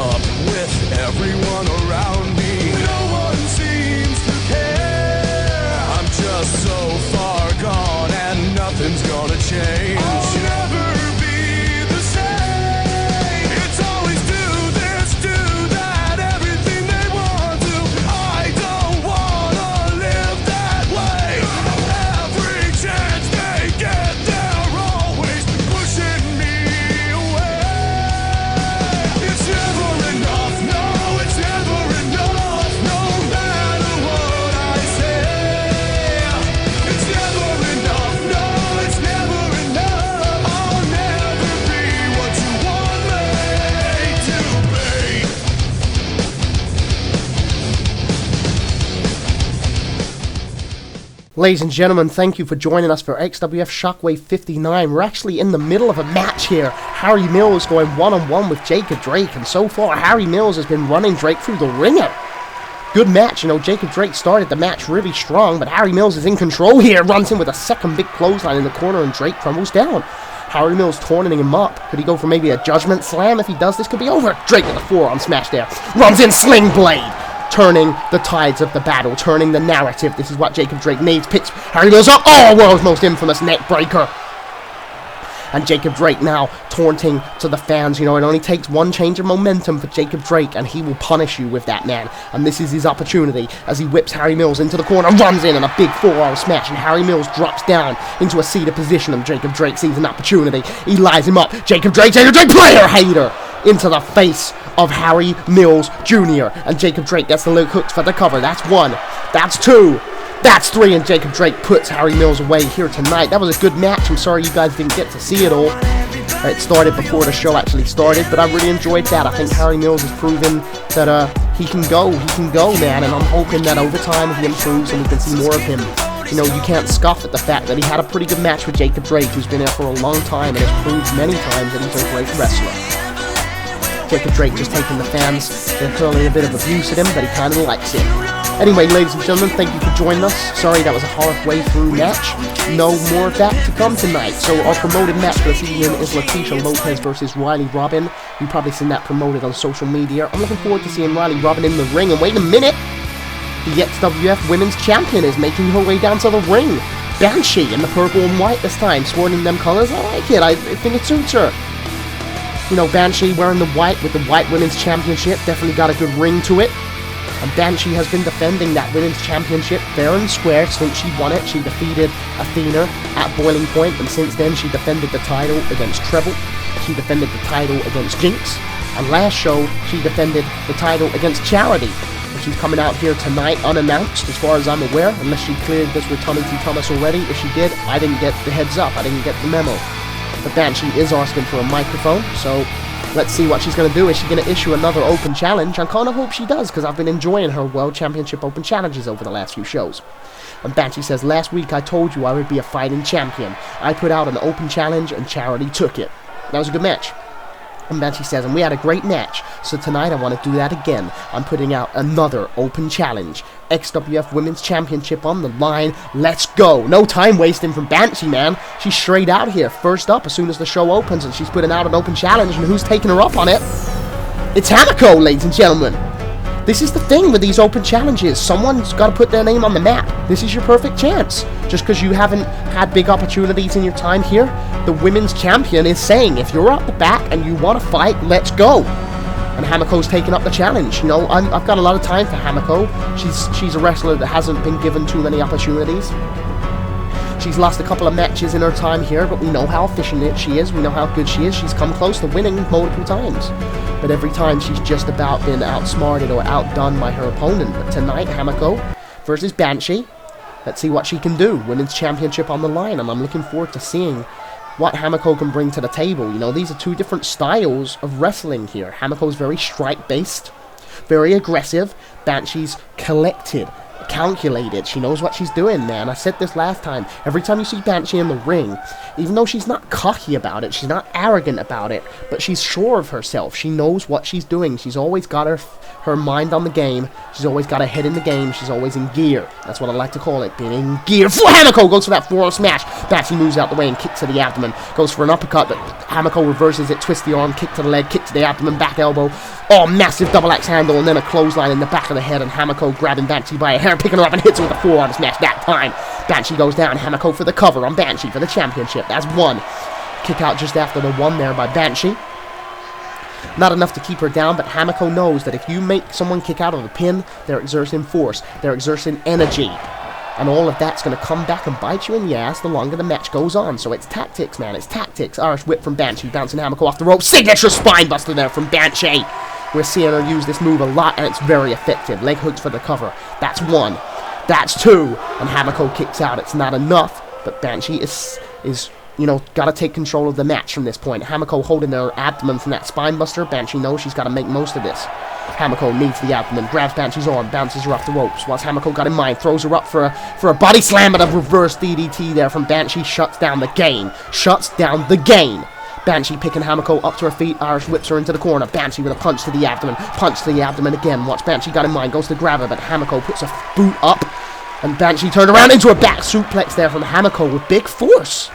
up with everyone around me. No one seems to care. I'm just so far gone and nothing's gonna change. I'll never be the same. It's always do this, do that, everything they want to. I don't wanna live that way. Every chance they get, they're always pushing me away. It's never enough, no, it's never enough, no matter what I say. It's never enough, no, it's never enough. I'll never be what you want me to be. Ladies and gentlemen, thank you for joining us for XWF Shockwave 59. We're actually in the middle of a match here. Harry Mills going one-on-one with Jacob Drake, and so far Harry Mills has been running Drake through the ringer. Good match, you know, Jacob Drake started the match really strong, but Harry Mills is in control here, runs in with a second big clothesline in the corner, and Drake crumbles down. Harry Mills tormenting him up. Could he go for maybe a judgment slam? If he does, this could be over. Drake with a forearm smash there. Runs in, sling blade. Turning the tides of the battle, turning the narrative. This is what Jacob Drake needs. Picks Harry Mills up. Oh, world's most infamous neck breaker. And Jacob Drake now taunting to the fans. You know, it only takes one change of momentum for Jacob Drake, and he will punish you with that, man. And this is his opportunity as he whips Harry Mills into the corner, runs in, and a big forearm smash. And Harry Mills drops down into a seated position, and Jacob Drake sees an opportunity. He lies him up. Jacob Drake, player hater! Into the face of Harry Mills Jr. And Jacob Drake gets the leg hooked for the cover. That's one. That's two. That's three. And Jacob Drake puts Harry Mills away here tonight. That was a good match. I'm sorry you guys didn't get to see it all. It started before the show actually started, but I really enjoyed that. I think Harry Mills has proven that he can go, man. And I'm hoping that over time he improves and we can see more of him. You know, you can't scoff at the fact that he had a pretty good match with Jacob Drake, who's been there for a long time and has proved many times that he's a great wrestler. Jacob Drake just taking the fans, they're hurling a bit of abuse at him, but he kind of likes it. Anyway, ladies and gentlemen, thank you for joining us. Sorry that was a halfway through match. No more of that to come tonight. So our promoted match for this evening is Latica Lopez versus Robyn. You've probably seen that promoted on social media. I'm looking forward to seeing Robyn in the ring. And wait a minute, the XWF Women's Champion is making her way down to the ring. Banshee in the purple and white this time, sporting them colors. I like it. I think it suits her. You know, Banshee wearing the white with the White Women's Championship definitely got a good ring to it. And Banshee has been defending that Women's Championship fair and square since she won it. She defeated Athena at Boiling Point, and since then she defended the title against Treble. She defended the title against Jinx. And last show, she defended the title against Charity. And she's coming out here tonight unannounced, as far as I'm aware, unless she cleared this with Tommy T. Thomas already. If she did, I didn't get the heads up. I didn't get the memo. But Banshee is asking for a microphone, so let's see what she's going to do. Is she going to issue another open challenge? I kind of hope she does, because I've been enjoying her World Championship Open Challenges over the last few shows. And Banshee says, last week I told you I would be a fighting champion. I put out an open challenge and Charity took it. That was a good match. And Banshee says, and we had a great match, so tonight I want to do that again. I'm putting out another open challenge. XWF Women's Championship on the line. Let's go. No time wasting from Banshee, man. She's straight out here, first up as soon as the show opens, and she's putting out an open challenge, and who's taking her up on it? It's Hamako, ladies and gentlemen. This is the thing with these open challenges. Someone's got to put their name on the map. This is your perfect chance. Just because you haven't had big opportunities in your time here, the women's champion is saying, if you're up the back and you want to fight, let's go. And Hamako's taking up the challenge. You know, I've got a lot of time for Hamako. She's a wrestler that hasn't been given too many opportunities. She's lost a couple of matches in her time here, but we know how efficient she is. We know how good she is. She's come close to winning multiple times. But every time she's just about been outsmarted or outdone by her opponent. But tonight, Hamako versus Banshee. Let's see what she can do. Women's Championship on the line, and I'm looking forward to seeing what Hamako can bring to the table. You know, these are two different styles of wrestling here. Hamako's very strike-based, very aggressive. Banshee's collected, calculated. She knows what she's doing, man. I said this last time. Every time you see Banshee in the ring, even though she's not cocky about it, she's not arrogant about it, but she's sure of herself. She knows what she's doing. She's always got her mind on the game. She's always got her head in the game. She's always in gear. That's what I like to call it, being in gear. Hamako goes for that forearm smash. Banshee moves out the way and kicks to the abdomen. Goes for an uppercut, but Hamako reverses it, twists the arm, kick to the leg, kick to the abdomen, back elbow. Oh, massive double axe handle, and then a clothesline in the back of the head, and Hamako grabbing Banshee by a hair, picking her up and hits her with a forearm smash that time. Banshee goes down. Hamako for the cover on Banshee for the championship. That's one. Kick out just after the one there by Banshee. Not enough to keep her down, but Hamako knows that if you make someone kick out of the pin, they're exerting force, they're exerting energy. And all of that's going to come back and bite you in the ass the longer the match goes on. So it's tactics, man. It's tactics. Irish whip from Banshee, bouncing Hamako off the rope. Signature spine buster there from Banshee. We're seeing her use this move a lot, and it's very effective. Leg hooks for the cover. That's one. That's two. And Hamako kicks out. It's not enough, but Banshee is you know, got to take control of the match from this point. Hamako holding her abdomen from that spine buster. Banshee knows she's got to make most of this. Hamako needs the abdomen, grabs Banshee's arm, bounces her off the ropes. What's Hamako got in mind? Throws her up for a body slam, but a reverse DDT there from Banshee shuts down the game. Shuts down the game. Banshee picking Hamako up to her feet. Irish whips her into the corner. Banshee with a punch to the abdomen. Punch to the abdomen again. What's Banshee got in mind? Goes to grab her, but Hamako puts a boot up. And Banshee turned around into a back suplex there from Hamako with big force.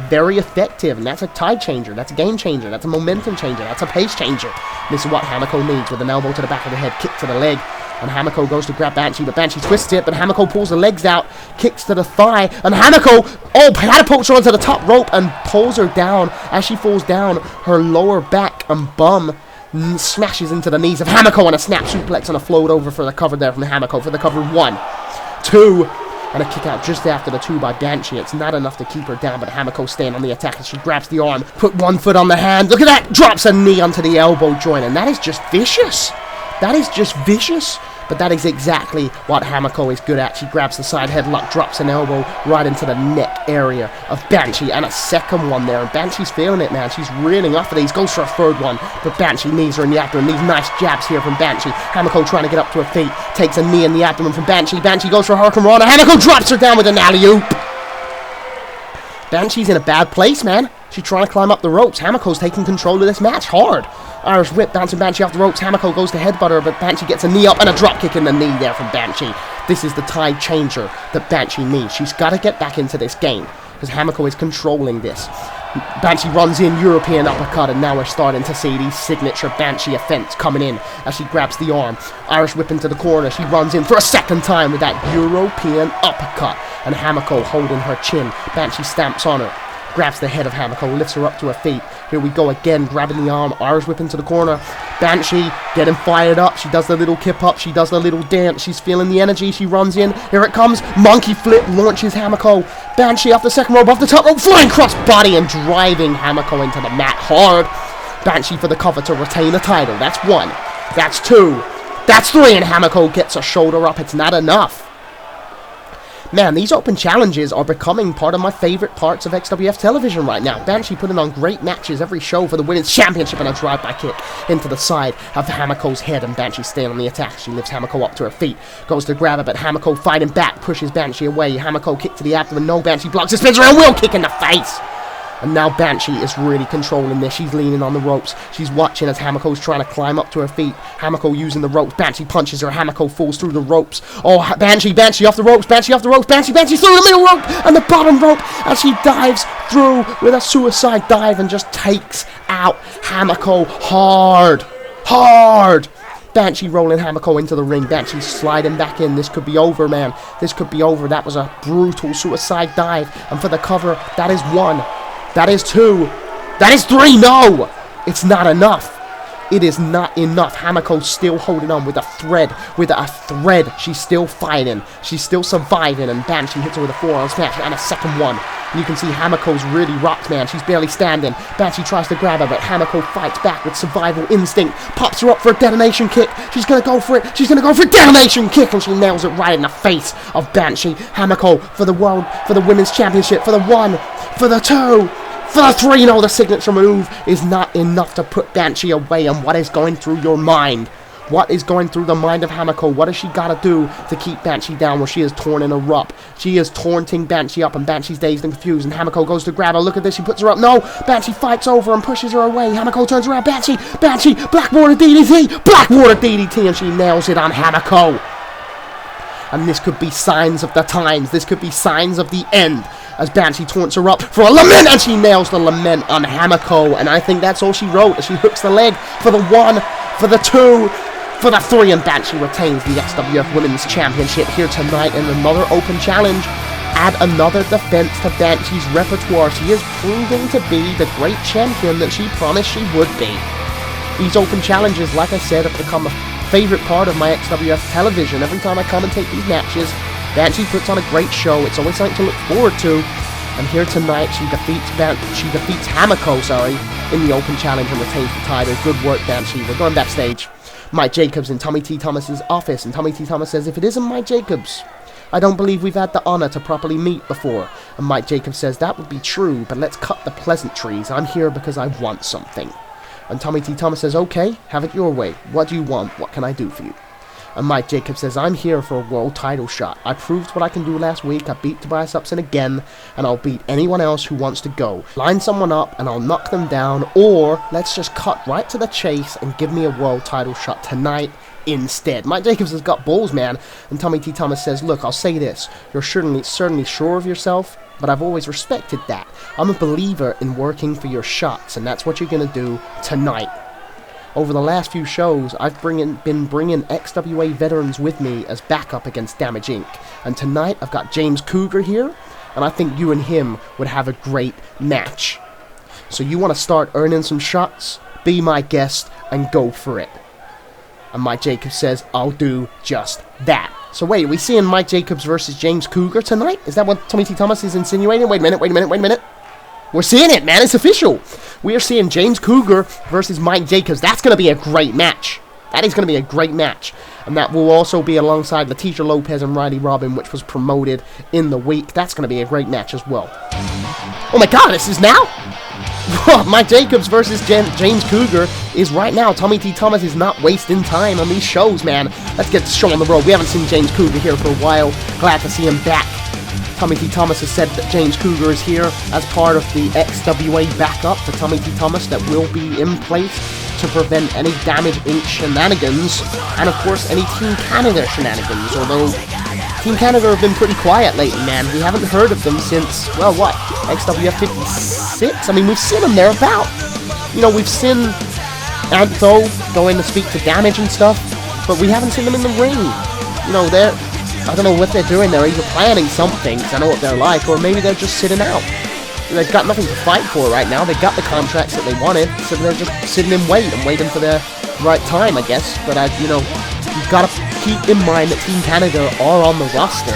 Very effective, and that's a tide changer, that's a game changer, that's a momentum changer, that's a pace changer. This is what Hamako needs, with an elbow to the back of the head, kick to the leg, and Hamako goes to grab Banshee, but Banshee twists it, but Hamako pulls the legs out, kicks to the thigh, and Hamako, catapults her onto the top rope and pulls her down. As she falls down, her lower back and bum smashes into the knees of Hamako, and a snap suplex and a float over for the cover there from Hamako for the cover. 1, 2, and a kick out just after the 2 by Banshee. It's not enough to keep her down, but Hamako staying on the attack as she grabs the arm, put one foot on the hand. Look at that! Drops a knee onto the elbow joint, and that is just vicious. That is just vicious. But that is exactly what Hamako is good at. She grabs the side headlock, drops an elbow right into the neck area of Banshee, and a second one there. And Banshee's feeling it, man. She's reeling off of these. Goes for a third one, but Banshee knees her in the abdomen. These nice jabs here from Banshee. Hamako trying to get up to her feet. Takes a knee in the abdomen from Banshee. Banshee goes for a Hurricane Rana. Hamako drops her down with an alley-oop. Banshee's in a bad place, man. She's trying to climb up the ropes. Hamako's taking control of this match hard. Irish whip, bouncing Banshee off the ropes. Hamako goes to headbutt her, but Banshee gets a knee up and a drop kick in the knee there from Banshee. This is the tide changer that Banshee needs. She's got to get back into this game, because Hamako is controlling this. Banshee runs in, European uppercut, and now we're starting to see these signature Banshee offense coming in as she grabs the arm. Irish whip into the corner. She runs in for a second time with that European uppercut, and Hamako holding her chin. Banshee stamps on her. Grabs the head of Hamako, lifts her up to her feet. Here we go again, grabbing the arm. Irish whip into the corner. Banshee getting fired up. She does the little kip up. She does the little dance. She's feeling the energy. She runs in. Here it comes. Monkey flip launches Hamako. Banshee off the second rope, off the top rope, flying cross body and driving Hamako into the mat hard. Banshee for the cover to retain the title. That's 1. That's 2. That's 3. And Hamako gets a shoulder up. It's not enough. Man, these open challenges are becoming part of my favorite parts of XWF television right now. Banshee putting on great matches every show for the Women's Championship, and a drive-by kick into the side of Hamako's head, and Banshee staying on the attack. She lifts Hamako up to her feet, goes to grab her, but Hamako fighting back, pushes Banshee away. Hamako kick to the abdomen, no, Banshee blocks it, spins around, wheel kick in the face. And now Banshee is really controlling this. She's leaning on the ropes. She's watching as Hamako's trying to climb up to her feet. Hamako using the ropes. Banshee punches her. Hamako falls through the ropes. Oh, Banshee off the ropes. Banshee off the ropes. Banshee through the middle rope and the bottom rope as she dives through with a suicide dive and just takes out Hamako hard. Banshee rolling Hamako into the ring. Banshee sliding back in. This could be over, man. This could be over. That was a brutal suicide dive. And for the cover, that is 1. That is 2. That is 3. No! It's not enough. It is not enough. Hamako's still holding on with a thread. She's still fighting. She's still surviving. And Banshee hits her with a forearm smash and a second one. And you can see Hamako's really rocked, man. She's barely standing. Banshee tries to grab her, but Hamako fights back with survival instinct. Pops her up for a detonation kick. She's going to go for it. She's going to go for a detonation kick. And she nails it right in the face of Banshee. Hamako for the world, for the Women's Championship, for the 1, for the 2. For the 3, no, the signature move is not enough to put Banshee away. And what is going through your mind? What is going through the mind of Hamako? What has she got to do to keep Banshee down where she is torn in a rup? She is taunting Banshee up, and Banshee's dazed and confused, and Hamako goes to grab her. Look at this, she puts her up. No! Banshee fights over and pushes her away. Hamako turns around. Banshee! Blackwater DDT! Blackwater DDT, and she nails it on Hamako. And this could be signs of the times. This could be signs of the end, as Banshee taunts her up for a lament, and she nails the lament on Hamako. And I think that's all she wrote, as she hooks the leg for the 1, for the 2, for the 3, and Banshee retains the XWF Women's Championship here tonight in another open challenge. Add another defense to Banshee's repertoire. She is proving to be the great champion that she promised she would be. These open challenges, like I said, have become a favorite part of my XWF television. Every time I commentate these matches, Banshee puts on a great show. It's always something to look forward to. And here tonight, she defeats Hamako, in the open challenge and retains the title. Good work, Banshee. We're going backstage. Mike Jacobs in Tommy T. Thomas's office, and Tommy T. Thomas says, if it isn't Mike Jacobs, I don't believe we've had the honor to properly meet before. And Mike Jacobs says, that would be true, but let's cut the pleasantries. I'm here because I want something. And Tommy T. Thomas says, okay, have it your way. What do you want? What can I do for you? And Mike Jacobs says, I'm here for a world title shot. I proved what I can do last week. I beat Tobias Upson again, and I'll beat anyone else who wants to go. Line someone up, and I'll knock them down, or let's just cut right to the chase and give me a world title shot tonight instead. Mike Jacobs has got balls, man. And Tommy T. Thomas says, look, I'll say this. You're certainly sure of yourself, but I've always respected that. I'm a believer in working for your shots, and that's what you're going to do tonight. Over the last few shows, I've been bringing XWA veterans with me as backup against Damage Inc. And tonight, I've got James Cougar here, and I think you and him would have a great match. So you want to start earning some shots? Be my guest and go for it. And Mike Jacobs says, I'll do just that. So wait, are we seeing Mike Jacobs versus James Cougar tonight? Is that what Tommy T. Thomas is insinuating? Wait a minute. We're seeing it, man. It's official. We are seeing James Cougar versus Mike Jacobs. That's going to be a great match. That is going to be a great match. And that will also be alongside Latica, Lopez, and Robyn, which was promoted in the week. That's going to be a great match as well. Oh my god, this is now? Mike Jacobs versus James Cougar is right now. Tommy T. Thomas is not wasting time on these shows, man. Let's get the show on the road. We haven't seen James Cougar here for a while. Glad to see him back. Tommy T. Thomas has said that James Cougar is here as part of the XWA backup to Tommy T. Thomas that will be in place to prevent any Damage Inc. shenanigans, and of course any Team Canada shenanigans, although Team Canada have been pretty quiet lately, man. We haven't heard of them since, well, what, XWF 56? I mean, we've seen them there about. You know, we've seen Antho going to speak to Damage and stuff, but we haven't seen them in the ring. You know, I don't know what they're doing. They're either planning something, because I know what they're like, or maybe they're just sitting out. They've got nothing to fight for right now. They've got the contracts that they wanted, so they're just sitting in wait and waiting for their right time, I guess. But, you know, you've got to keep in mind that Team Canada are on the roster.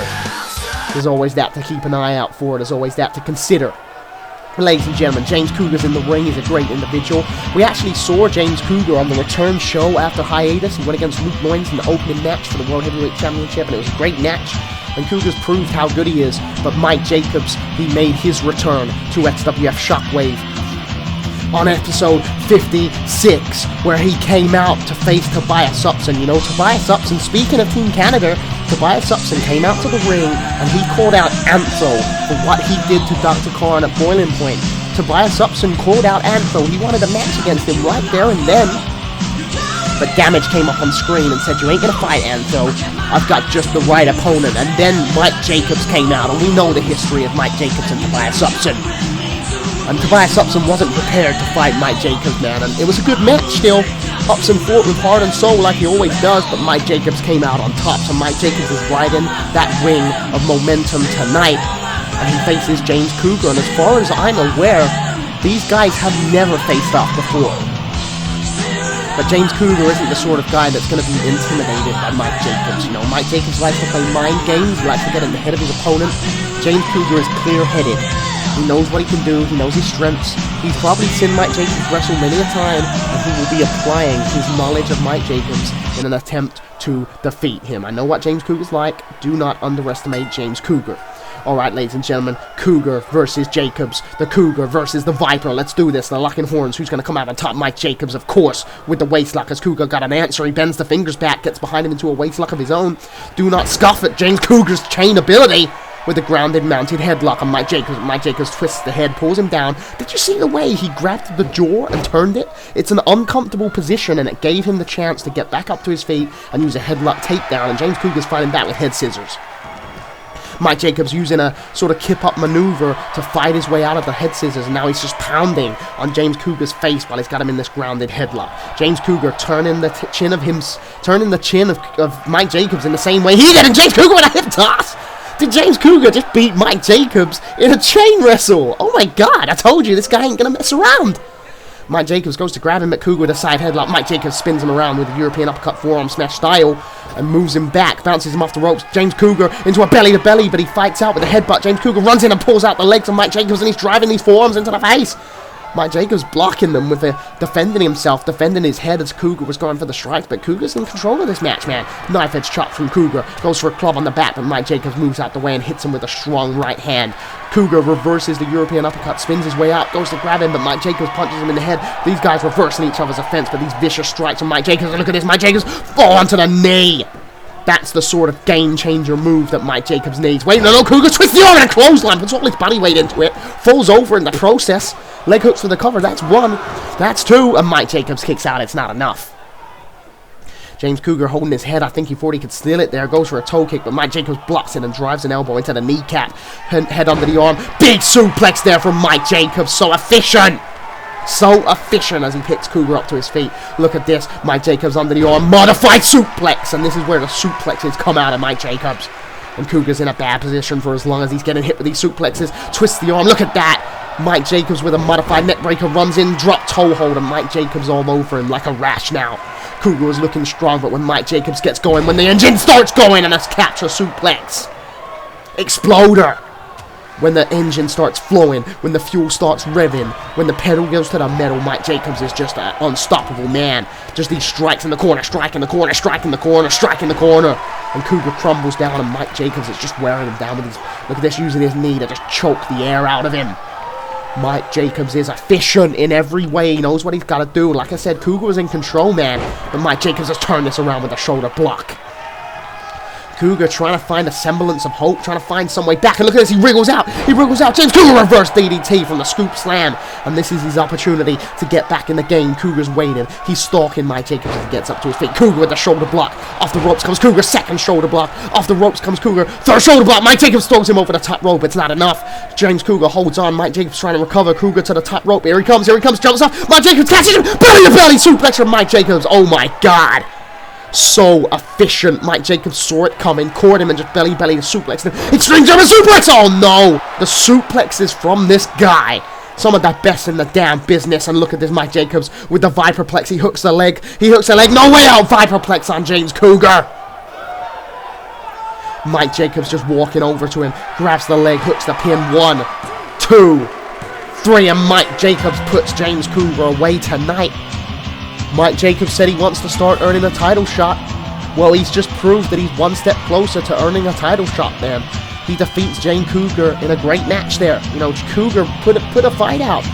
There's always that to keep an eye out for. There's always that to consider. Ladies and gentlemen, James Cougar's in the ring. He's a great individual. We actually saw James Cougar on the return show after hiatus. He went against Luke Moynes in the opening match for the World Heavyweight Championship, and it was a great match. And Cougar's proved how good he is. But Mike Jacobs, he made his return to XWF Shockwave on episode 56, where he came out to face Tobias Upson. You know, Tobias Upson, speaking of Team Canada, Tobias Upson came out to the ring and he called out Antho for what he did to Dr. Khan at Boiling Point. Tobias Upson called out Antho. He wanted a match against him right there and then. But Damage came up on screen and said, you ain't gonna fight, Antho. I've got just the right opponent. And then Mike Jacobs came out, and we know the history of Mike Jacobs and Tobias Upson. And Tobias Upson wasn't prepared to fight Mike Jacobs, man, and it was a good match still. Upson fought with heart and soul like he always does, but Mike Jacobs came out on top, so Mike Jacobs is riding that ring of momentum tonight, and he faces James Cougar, and as far as I'm aware, these guys have never faced off before. But James Cougar isn't the sort of guy that's going to be intimidated by Mike Jacobs. You know, Mike Jacobs likes to play mind games, he likes to get in the head of his opponent. James Cougar is clear-headed. He knows what he can do, he knows his strengths. He's probably seen Mike Jacobs wrestle many a time, and he will be applying his knowledge of Mike Jacobs in an attempt to defeat him. I know what James Cougar's like. Do not underestimate James Cougar. Alright, ladies and gentlemen, Cougar versus Jacobs. The Cougar versus the Viper. Let's do this. The locking horns. Who's going to come out on top? Mike Jacobs, of course, with the waist lock. As Cougar got an answer. He bends the fingers back, gets behind him into a waist lock of his own. Do not scoff at James Cougar's chain ability with a grounded mounted headlock on Mike Jacobs. Mike Jacobs twists the head, pulls him down. Did you see the way he grabbed the jaw and turned it? It's an uncomfortable position, and it gave him the chance to get back up to his feet and use a headlock takedown, and James Cougar's fighting back with head scissors. Mike Jacobs using a sort of kip-up maneuver to fight his way out of the head scissors, and now he's just pounding on James Cougar's face while he's got him in this grounded headlock. James Cougar turning the chin of Mike Jacobs in the same way he did, and James Cougar with a hip toss! Did James Cougar just beat Mike Jacobs in a chain wrestle? Oh my god, I told you, this guy ain't gonna mess around! Mike Jacobs goes to grab him at Cougar with a side headlock. Mike Jacobs spins him around with a European uppercut forearm smash style and moves him back, bounces him off the ropes. James Cougar into a belly-to-belly, but he fights out with a headbutt. James Cougar runs in and pulls out the legs of Mike Jacobs, and he's driving these forearms into the face. Mike Jacobs blocking them with defending himself, defending his head as Cougar was going for the strikes, but Cougar's in control of this match, man. Knife edge chop from Cougar, goes for a club on the back, but Mike Jacobs moves out the way and hits him with a strong right hand. Cougar reverses the European uppercut, spins his way out, goes to grab him, but Mike Jacobs punches him in the head. These guys reversing each other's offense, but these vicious strikes from Mike Jacobs, and look at this, Mike Jacobs fall onto the knee. That's the sort of game-changer move that Mike Jacobs needs. Wait, no, Cougar twists the arm in a clothesline, puts all his body weight into it, falls over in the process. Leg hooks for the cover, that's one, that's two, and Mike Jacobs kicks out, it's not enough. James Cougar holding his head, I think he thought he could steal it there, goes for a toe kick, but Mike Jacobs blocks it and drives an elbow into the kneecap, head under the arm, big suplex there from Mike Jacobs, so efficient! So efficient as he picks Cougar up to his feet. Look at this, Mike Jacobs under the arm, modified suplex, and this is where the suplexes come out of Mike Jacobs. And Cougar's in a bad position for as long as he's getting hit with these suplexes, twists the arm, look at that! Mike Jacobs with a modified neckbreaker runs in, drop toe hold, and Mike Jacobs all over him like a rash now. Cougar is looking strong, but when Mike Jacobs gets going, when the engine starts going, and a capture suplex. Exploder. When the engine starts flowing, when the fuel starts revving, when the pedal goes to the metal, Mike Jacobs is just an unstoppable man. Just these strikes in the corner, strike in the corner, strike in the corner, strike in the corner. And Cougar crumbles down, and Mike Jacobs is just wearing him down with his, look at this, using his knee to just choke the air out of him. Mike Jacobs is efficient in every way. He knows what he's got to do. Like I said, Cougar was in control, man. But Mike Jacobs has turned this around with a shoulder block. Cougar trying to find a semblance of hope, trying to find some way back. And look at this, he wriggles out. He wriggles out. James Cougar reverse DDT from the scoop slam. And this is his opportunity to get back in the game. Cougar's waiting. He's stalking Mike Jacobs as he gets up to his feet. Cougar with the shoulder block. Off the ropes comes Cougar. Second shoulder block. Off the ropes comes Cougar. Third shoulder block. Mike Jacobs throws him over the top rope. It's not enough. James Cougar holds on. Mike Jacobs trying to recover. Cougar to the top rope. Here he comes. Here he comes. Jumps off. Mike Jacobs catches him. Belly to belly suplex from Mike Jacobs. Oh my God. So efficient. Mike Jacobs saw it coming, caught him, and just belly to suplex him. Extreme German suplex! Oh no! The suplexes from this guy. Some of the best in the damn business. And look at this Mike Jacobs with the Viperplex. He hooks the leg. He hooks the leg. No way out! Viperplex on James Cougar. Mike Jacobs just walking over to him. Grabs the leg. Hooks the pin. 1, 2, 3. And Mike Jacobs puts James Cougar away tonight. Mike Jacobs said he wants to start earning a title shot. Well, he's just proved that he's one step closer to earning a title shot, man. He defeats James Cougar in a great match there. You know, Cougar put a fight out.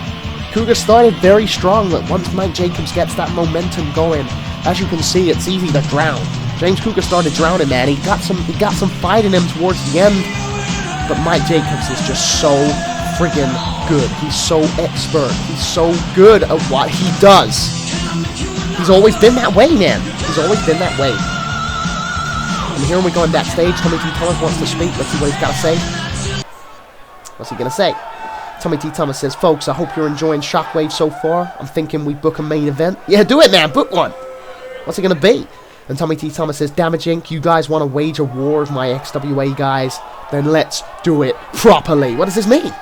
Cougar started very strong, but once Mike Jacobs gets that momentum going, as you can see, it's easy to drown. James Cougar started drowning, man. He got some fight in him towards the end, but Mike Jacobs is just so friggin' good. He's so expert. He's so good at what he does. He's always been that way, man. He's always been that way. And here we go on backstage. Tommy T. Thomas wants to speak. Let's see what he's got to say. What's he going to say? Tommy T. Thomas says, folks, I hope you're enjoying Shockwave so far. I'm thinking we book a main event. Yeah, do it, man. Book one. What's it going to be? And Tommy T. Thomas says, Damage Inc., you guys want to wage a war with my XWA guys? Then let's do it properly. What does this mean?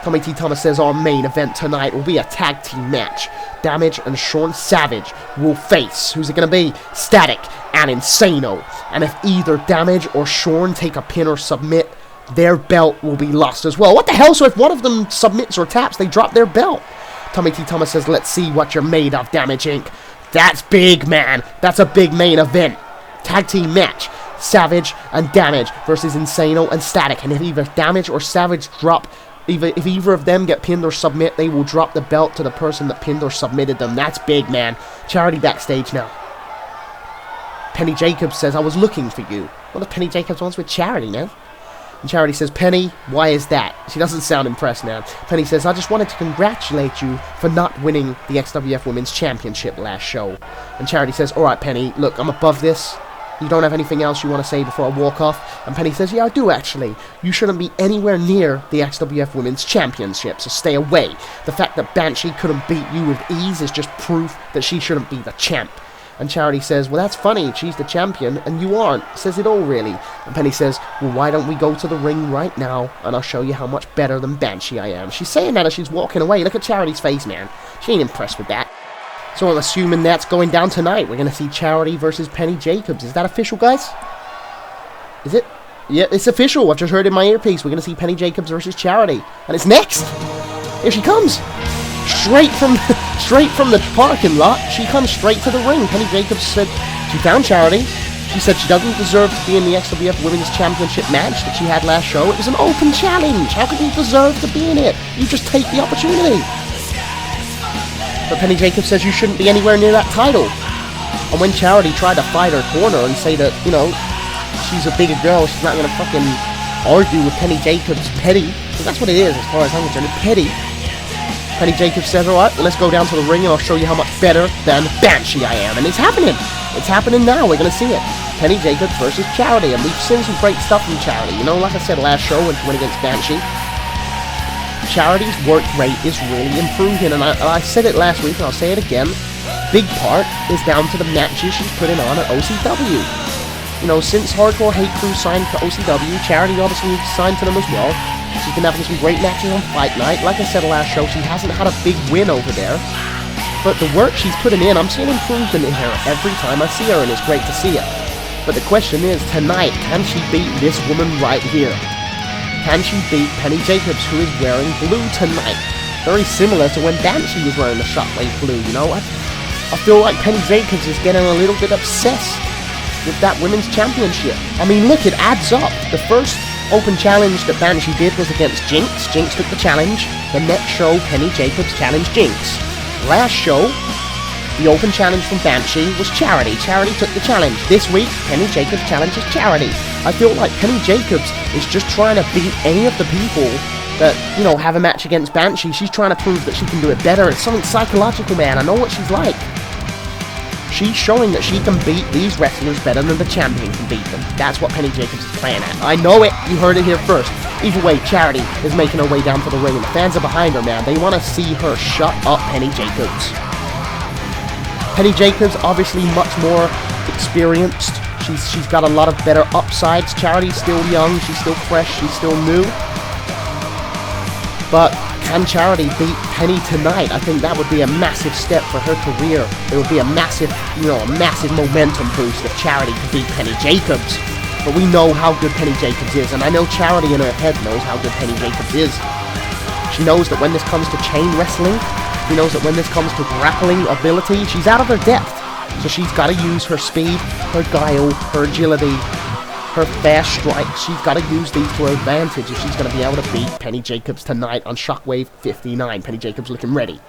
Tommy T. Thomas says our main event tonight will be a tag team match. Damage and Sean Savage will face, who's it going to be? Static and Insano. And if either Damage or Sean take a pin or submit, their belt will be lost as well. What the hell? So if one of them submits or taps, they drop their belt. Tommy T. Thomas says, let's see what you're made of, Damage Inc. That's big, man. That's a big main event. Tag team match. Savage and Damage versus Insano and Static. And if either Damage or Savage drop, if either of them get pinned or submit, they will drop the belt to the person that pinned or submitted them. That's big, man. Charity backstage now. Penny Jacobs says, I was looking for you. What if Penny Jacobs wants with Charity, man? And Charity says, Penny, why is that? She doesn't sound impressed now. Penny says, I just wanted to congratulate you for not winning the XWF Women's Championship last show. And Charity says, alright, Penny, look, I'm above this. You don't have anything else you want to say before I walk off? And Penny says, yeah, I do actually. You shouldn't be anywhere near the XWF Women's Championship, so stay away. The fact that Banshee couldn't beat you with ease is just proof that she shouldn't be the champ. And Charity says, well, that's funny, she's the champion, and you aren't. Says it all, really. And Penny says, well, why don't we go to the ring right now, and I'll show you how much better than Banshee I am. She's saying that as she's walking away. Look at Charity's face, man. She ain't impressed with that. So I'm assuming that's going down tonight. We're going to see Charity versus Penny Jacobs. Is that official, guys? Is it? Yeah, it's official. I've just heard in my earpiece. We're going to see Penny Jacobs versus Charity. And it's next. Here she comes. Straight from the parking lot, she comes straight to the ring. Penny Jacobs said she found Charity. She said she doesn't deserve to be in the XWF Women's Championship match that she had last show. It was an open challenge. How could you deserve to be in it? You just take the opportunity. But Penny Jacobs says you shouldn't be anywhere near that title. And when Charity tried to fight her corner and say that, you know, she's a bigger girl, she's not going to fucking argue with Penny Jacobs petty, because that's what it is as far as I'm concerned, petty. Penny Jacobs says, alright, well, let's go down to the ring and I'll show you how much better than Banshee I am. And it's happening. It's happening now. We're going to see it. Penny Jacobs versus Charity. And we've seen some great stuff from Charity. You know, like I said last show when she went against Banshee, Charity's work rate is really improving. And I said it last week and I'll say it again. Big part is down to the matches she's putting on at OCW. You know, since Hardcore Hate Crew signed to OCW, Charity obviously signed to them as well. She's been having some great matches on Fight Night. Like I said last show, she hasn't had a big win over there. But the work she's putting in, I'm seeing improvement in her every time I see her, and it's great to see it. But the question is, tonight, can she beat this woman right here? Can she beat Penny Jacobs, who is wearing blue tonight? Very similar to when Banshee was wearing the Shockwave blue, you know? I feel like Penny Jacobs is getting a little bit obsessed with that women's championship. I mean, look, it adds up. The first open challenge that Banshee did was against Jinx. Jinx took the challenge. The next show, Penny Jacobs challenged Jinx. Last show, the open challenge from Banshee was Charity. Charity took the challenge. This week, Penny Jacobs challenges Charity. I feel like Penny Jacobs is just trying to beat any of the people that, you know, have a match against Banshee. She's trying to prove that she can do it better. It's something psychological, man. I know what she's like. She's showing that she can beat these wrestlers better than the champion can beat them. That's what Penny Jacobs is playing at. I know it. You heard it here first. Either way, Charity is making her way down to the ring, and the fans are behind her, man. They want to see her shut up Penny Jacobs. Penny Jacobs, obviously much more experienced. She's got a lot of better upsides. Charity's still young. She's still fresh. She's still new. But can Charity beat Penny tonight? I think that would be a massive step for her career. It would be a massive, you know, a massive momentum boost if Charity could beat Penny Jacobs. But we know how good Penny Jacobs is, and I know Charity in her head knows how good Penny Jacobs is. She knows that when this comes to chain wrestling, she knows that when this comes to grappling ability, she's out of her depth. So she's got to use her speed, her guile, her agility, her fast strikes. She's got to use these to her advantage if she's going to be able to beat Penny Jacobs tonight on Shockwave 59. Penny Jacobs looking ready.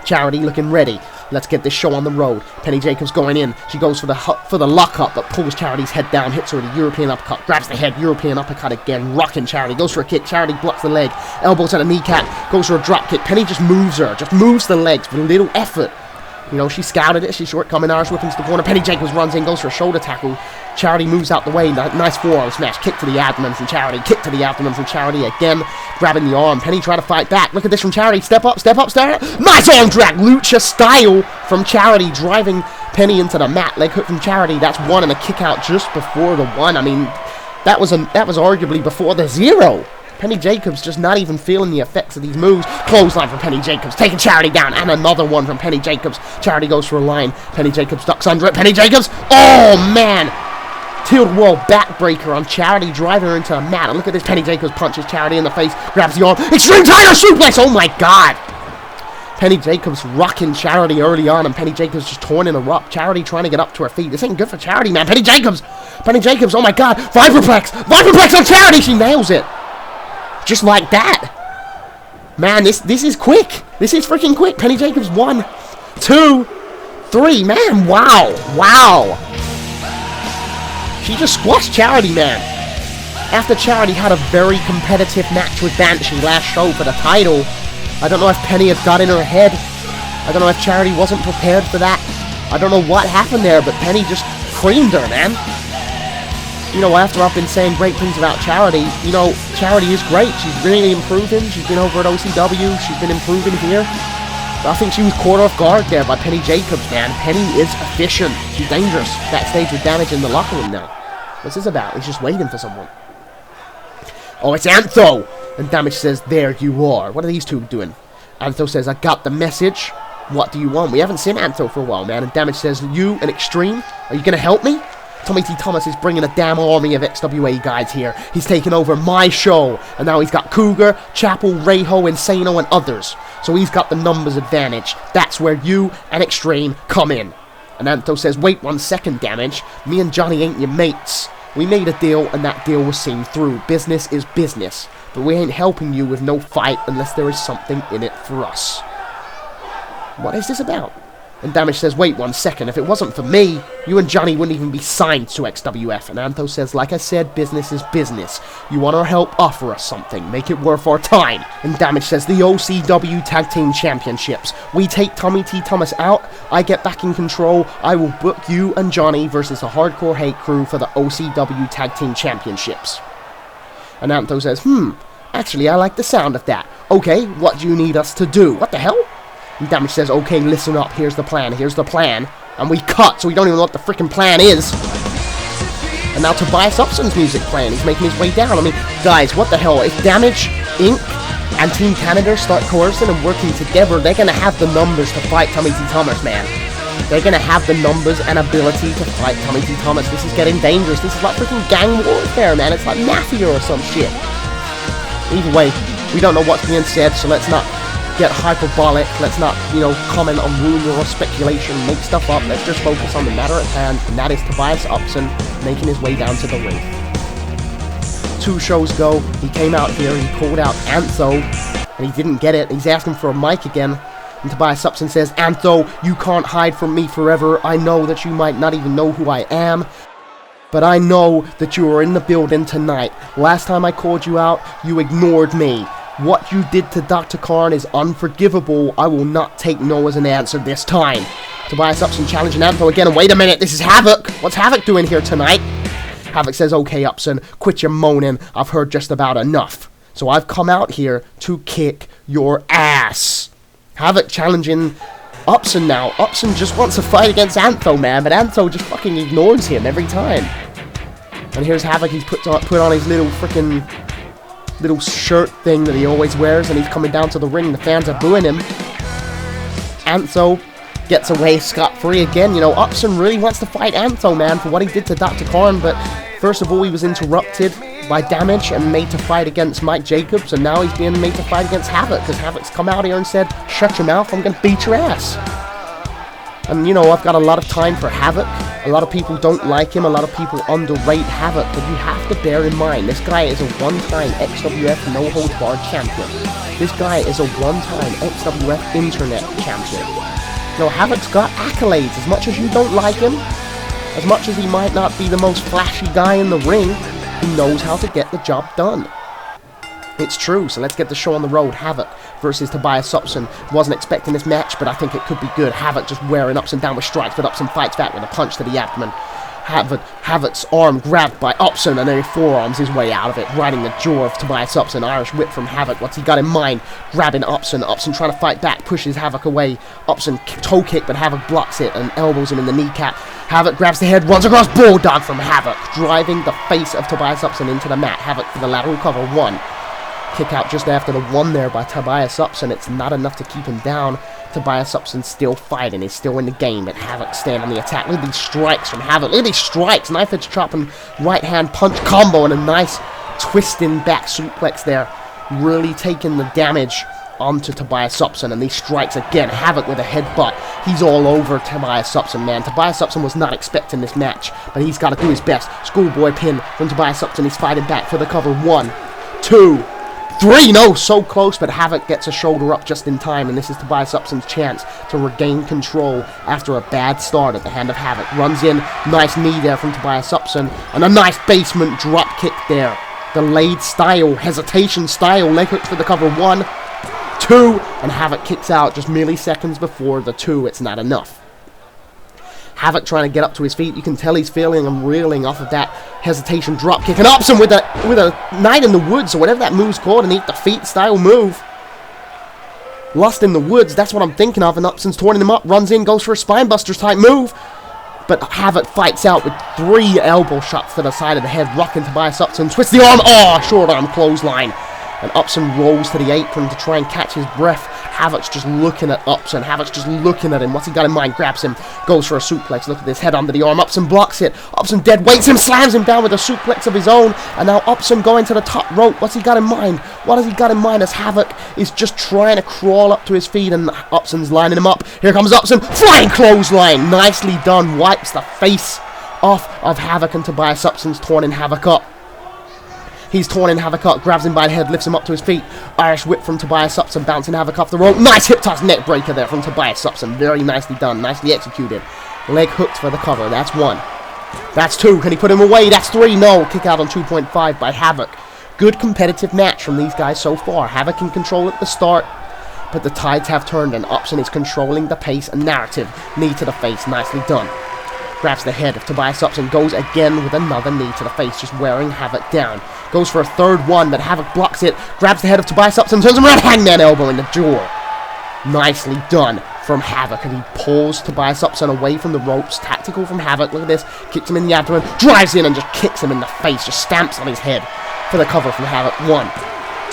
Charity looking ready. Let's get this show on the road. Penny Jacobs going in. She goes for the lock-up, but pulls Charity's head down, hits her with a European uppercut, grabs the head, European uppercut again, rocking Charity, goes for a kick, Charity blocks the leg, elbows at a kneecap, goes for a drop kick. Penny just moves her, just moves the legs with a little effort. You know, she scouted it, she's short-coming, Irish whip into the corner, Penny Jacobs runs in, goes for a shoulder tackle, Charity moves out the way, nice forearm smash, kick to the abdomen from Charity, kick to the abdomen from Charity again, grabbing the arm, Penny trying to fight back, look at this from Charity, step up, step up, step up, nice arm drag, lucha style from Charity, driving Penny into the mat, leg hook from Charity, that's one, and a kick out just before the one. I mean, that was arguably before the zero. Penny Jacobs just not even feeling the effects of these moves. Clothesline from Penny Jacobs, taking Charity down, and another one from Penny Jacobs. Charity goes for a line. Penny Jacobs ducks under it. Penny Jacobs, oh man! Tilt-a-whirl backbreaker on Charity, driving her into a mat. And look at this, Penny Jacobs punches Charity in the face, grabs the arm. Extreme Tiger suplex, oh my god! Penny Jacobs rocking Charity early on, and Penny Jacobs just torn in a rock. Charity trying to get up to her feet. This ain't good for Charity, man. Penny Jacobs, oh my god, Viperplex on Charity. She nails it, just like that. Man, this is quick. This is freaking quick. Penny Jacobs 1, 2, 3. Man, wow. She just squashed Charity, man. After Charity had a very competitive match with Banshee last show for the title, I don't know if Penny had got in her head. I don't know if Charity wasn't prepared for that. I don't know what happened there, but Penny just creamed her, man. You know, after I've been saying great things about Charity, you know, Charity is great. She's really improving. She's been over at OCW. She's been improving here. But I think she was caught off guard there by Penny Jacobs, man. Penny is efficient. She's dangerous. Backstage with Damage in the locker room now. What's this about? He's just waiting for someone. Oh, it's Antho! And Damage says, there you are. What are these two doing? Antho says, I got the message. What do you want? We haven't seen Antho for a while, man. And Damage says, you and Extreme, are you going to help me? Tommy T. Thomas is bringing a damn army of XWA guys here. He's taking over my show. And now he's got Cougar, Chapel, Rayho, Insano, and others. So he's got the numbers advantage. That's where you and Extreme come in. And Antho says, wait 1 second, Damage. Me and Johnny ain't your mates. We made a deal, and that deal was seen through. Business is business. But we ain't helping you with no fight unless there is something in it for us. What is this about? And Damage says, wait 1 second, if it wasn't for me, you and Johnny wouldn't even be signed to XWF. And Antho says, like I said, business is business. You want our help, offer us something. Make it worth our time. And Damage says, the OCW Tag Team Championships. We take Tommy T. Thomas out, I get back in control, I will book you and Johnny versus the Hardcore Hate Crew for the OCW Tag Team Championships. And Antho says, actually I like the sound of that. Okay, what do you need us to do? What the hell? And Damage says, okay, listen up, here's the plan. And we cut, so we don't even know what the freaking plan is. And now Tobias Upson's music playing. He's making his way down. I mean, guys, what the hell? If Damage, Inc., and Team Canada start coercing and working together, they're going to have the numbers to fight Tommy T. Thomas, man. They're going to have the numbers and ability to fight Tommy T. Thomas. This is getting dangerous. This is like freaking gang warfare, man. It's like Mafia or some shit. Either way, we don't know what's being said, so let's not get hyperbolic, let's not, comment on rumor or speculation, make stuff up, let's just focus on the matter at hand, and that is Tobias Upson making his way down to the ring. 2 shows ago, he came out here, he called out Antho, and he didn't get it, he's asking for a mic again, and Tobias Upson says, Antho, you can't hide from me forever, I know that you might not even know who I am, but I know that you were in the building tonight. Last time I called you out, you ignored me. What you did to Dr. Khan is unforgivable. I will not take no as an answer this time. Tobias Upson challenging Antho again. And wait a minute, this is Havoc. What's Havoc doing here tonight? Havoc says, okay, Upson, quit your moaning. I've heard just about enough. So I've come out here to kick your ass. Havoc challenging Upson now. Upson just wants to fight against Antho, man. But Antho just fucking ignores him every time. And here's Havoc. He's put on his little freaking little shirt thing that he always wears, and he's coming down to the ring. The fans are booing him. Antho gets away scot-free again. Upson really wants to fight Antho, man, for what he did to Dr. Khan, but first of all, he was interrupted by Damage and made to fight against Mike Jacobs, and now he's being made to fight against Havoc, because Havoc's come out here and said, shut your mouth, I'm gonna beat your ass. And, I've got a lot of time for Havoc. A lot of people don't like him. A lot of people underrate Havoc. But you have to bear in mind, this guy is a one-time XWF no-holds-barred champion. This guy is a one-time XWF internet champion. Havoc's got accolades. As much as you don't like him, as much as he might not be the most flashy guy in the ring, he knows how to get the job done. It's true, so let's get the show on the road. Havoc versus Tobias Upson. Wasn't expecting this match, but I think it could be good. Havoc just wearing Upson down with strikes, but Upson fights back with a punch to the abdomen. Havoc's arm grabbed by Upson, and then he forearms his way out of it, riding the jaw of Tobias Upson. Irish whip from Havoc. What's he got in mind? Grabbing Upson. Upson trying to fight back, pushes Havoc away. Upson toe kick, but Havoc blocks it and elbows him in the kneecap. Havoc grabs the head, runs across, bulldog from Havoc, driving the face of Tobias Upson into the mat. Havoc for the lateral cover. 1. Kick out just after the 1 there by Tobias Upson. It's not enough to keep him down. Tobias Upson's still fighting. He's still in the game, but Havoc staying on the attack. Look at these strikes from Havoc. Look at these strikes. Knife edge chop and right hand punch combo and a nice twisting back suplex there. Really taking the damage onto Tobias Upson, and he strikes again. Havoc with a headbutt. He's all over Tobias Upson, man. Tobias Upson was not expecting this match, but he's got to do his best. Schoolboy pin from Tobias Upson. He's fighting back for the cover. 1, 2, 3. No, so close, but Havoc gets a shoulder up just in time, and this is Tobias Upson's chance to regain control after a bad start at the hand of Havoc. Runs in, nice knee there from Tobias Upson, and a nice basement drop kick there. Delayed style, hesitation style, leg hook for the cover. 1, 2, and Havoc kicks out just milliseconds before the 2. It's not enough. Havoc trying to get up to his feet. You can tell he's feeling and reeling off of that hesitation drop kick. And Upson with a Night in the Woods, or whatever that move's called, an eat the feet style move. Lost in the Woods, that's what I'm thinking of. And Upson's turning him up, runs in, goes for a Spinebusters type move. But Havoc fights out with 3 elbow shots to the side of the head, rocking Tobias Upson, twists the arm, short arm clothesline. And Upson rolls to the apron to try and catch his breath. Havoc's just looking at Upson. Havoc's just looking at him. What's he got in mind? Grabs him. Goes for a suplex. Look at this. Head under the arm. Upson blocks it. Upson dead weights him. Slams him down with a suplex of his own. And now Upson going to the top rope. What's he got in mind? What has he got in mind as Havoc is just trying to crawl up to his feet, and Upson's lining him up. Here comes Upson. Flying clothesline. Nicely done. Wipes the face off of Havoc, and Tobias Upson's turning Havoc up. He's torn in Havoc up, grabs him by the head, lifts him up to his feet. Irish whip from Tobias Upson, bouncing Havoc off the rope. Nice hip toss neck breaker there from Tobias Upson. Very nicely done, nicely executed. Leg hooked for the cover. That's 1. That's 2. Can he put him away? That's 3. No. Kick out on 2.5 by Havoc. Good competitive match from these guys so far. Havoc can control at the start, but the tides have turned, and Upson is controlling the pace and narrative. Knee to the face. Nicely done. Grabs the head of Tobias Upson, goes again with another knee to the face, just wearing Havoc down. Goes for a third one, but Havoc blocks it. Grabs the head of Tobias Upson, turns him around, hangman elbow in the jaw. Nicely done from Havoc, and he pulls Tobias Upson away from the ropes. Tactical from Havoc, look at this. Kicks him in the abdomen, drives in and just kicks him in the face, just stamps on his head for the cover from Havoc. 1,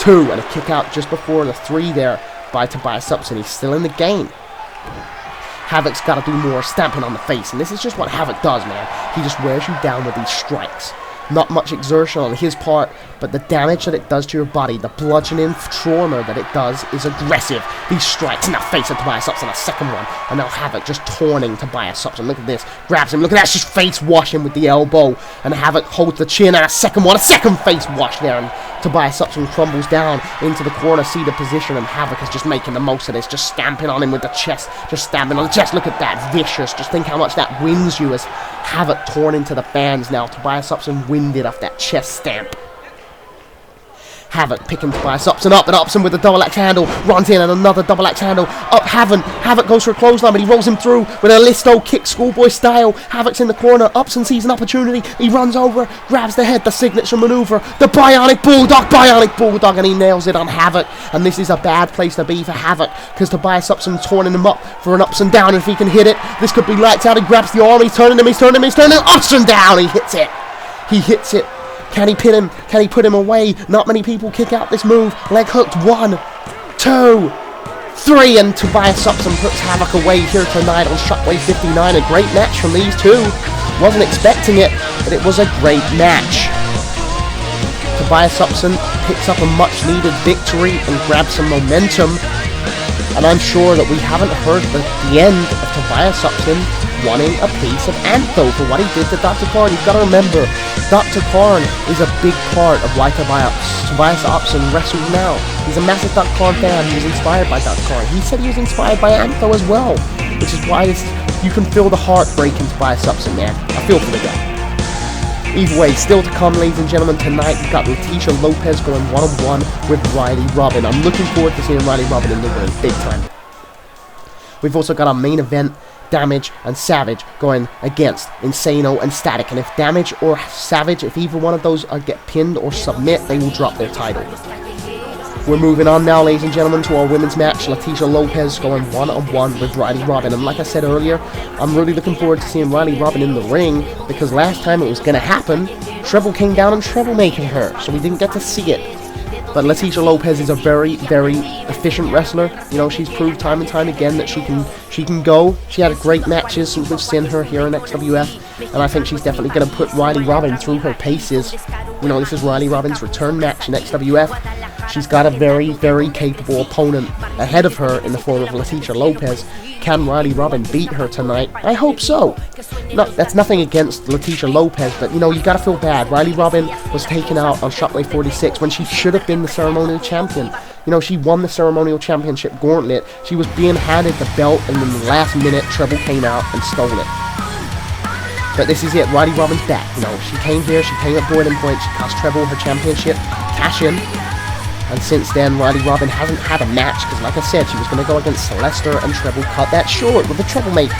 2, and a kick out just before the 3 there by Tobias Upson. He's still in the game. Havoc's got to do more stamping on the face, and this is just what Havoc does, man. He just wears you down with these strikes. Not much exertion on his part, but the damage that it does to your body, the bludgeoning trauma that it does, is aggressive. These strikes in the face of Tobias Upson, a second one, and now Havoc just turning Tobias Upson. Look at this, grabs him, look at that, just face wash him with the elbow, and Havoc holds the chin, and a second one, a second face wash there, and Tobias Upson crumbles down into the corner seated position, and Havoc is just making the most of this, just stamping on him with the chest, just stamping on the chest. Look at that, vicious. Just think how much that wins you as Havoc torn into the fans now. Tobias Upson winded off that chest stamp. Havoc picking Tobias Upson up, and Upson with a double axe handle, runs in and another double axe handle, up Havoc goes for a clothesline, but he rolls him through with a Listo kick, schoolboy style. Havoc's in the corner, Upson sees an opportunity, he runs over, grabs the head, the signature maneuver, the bionic bulldog, and he nails it on Havoc, and this is a bad place to be for Havoc, because Tobias Upson's turning him up for an Upson down, and if he can hit it, this could be lights out. He grabs the arm, he's turning him, Upson down, he hits it. Can he pin him? Can he put him away? Not many people kick out this move. Leg hooked. 1, 2, 3, and Tobias Upson puts Havoc away here tonight on Shockwave 59. A great match from these two. Wasn't expecting it, but it was a great match. Tobias Upson picks up a much-needed victory and grabs some momentum. And I'm sure that we haven't heard the end of Tobias Upson wanting a piece of Antho for what he did to Dr. Karn. You've got to remember, Dr. Karn is a big part of why Tobias Upson wrestles now. He's a massive Dr. Karn fan. He was inspired by Dr. Karn. He said he was inspired by Antho as well, which is why you can feel the heartbreak in Tobias Upson, man. I feel for the guy. Either way, still to come, ladies and gentlemen, tonight we've got Latica Lopez going one-on-one with Riley Robyn. I'm looking forward to seeing Riley Robyn in the ring, big time. We've also got our main event, Damage and Savage, going against Insano and Static. And if Damage or Savage, if either one of those get pinned or submit, they will drop their title. We're moving on now, ladies and gentlemen, to our women's match. Latica Lopez going one-on-one with Riley Robyn. And like I said earlier, I'm really looking forward to seeing Riley Robyn in the ring, because last time it was going to happen, Treble came down and Treble making her, so we didn't get to see it. But Latica Lopez is a very, very efficient wrestler. You know, she's proved time and time again that she can go. She had great matches since we've seen her here in XWF, and I think she's definitely going to put Riley Robyn through her paces. You know, this is Riley Robyn's return match in XWF. She's got a very, very capable opponent ahead of her in the form of Latica Lopez. Can Riley Robyn beat her tonight? I hope so. No, that's nothing against Latica Lopez, but you know, you gotta feel bad. Riley Robyn was taken out on Shockwave 46 when she should have been the ceremonial champion. You know, she won the ceremonial championship gauntlet. She was being handed the belt, and in the last minute, Treble came out and stole it. But this is it. Riley Robyn's back. You know, she came here, she came at boiling point, she cost Treble her championship, cash in. And since then, Riley Robyn hasn't had a match, because like I said, she was going to go against Celeste and Treble cut that short with a troublemaker.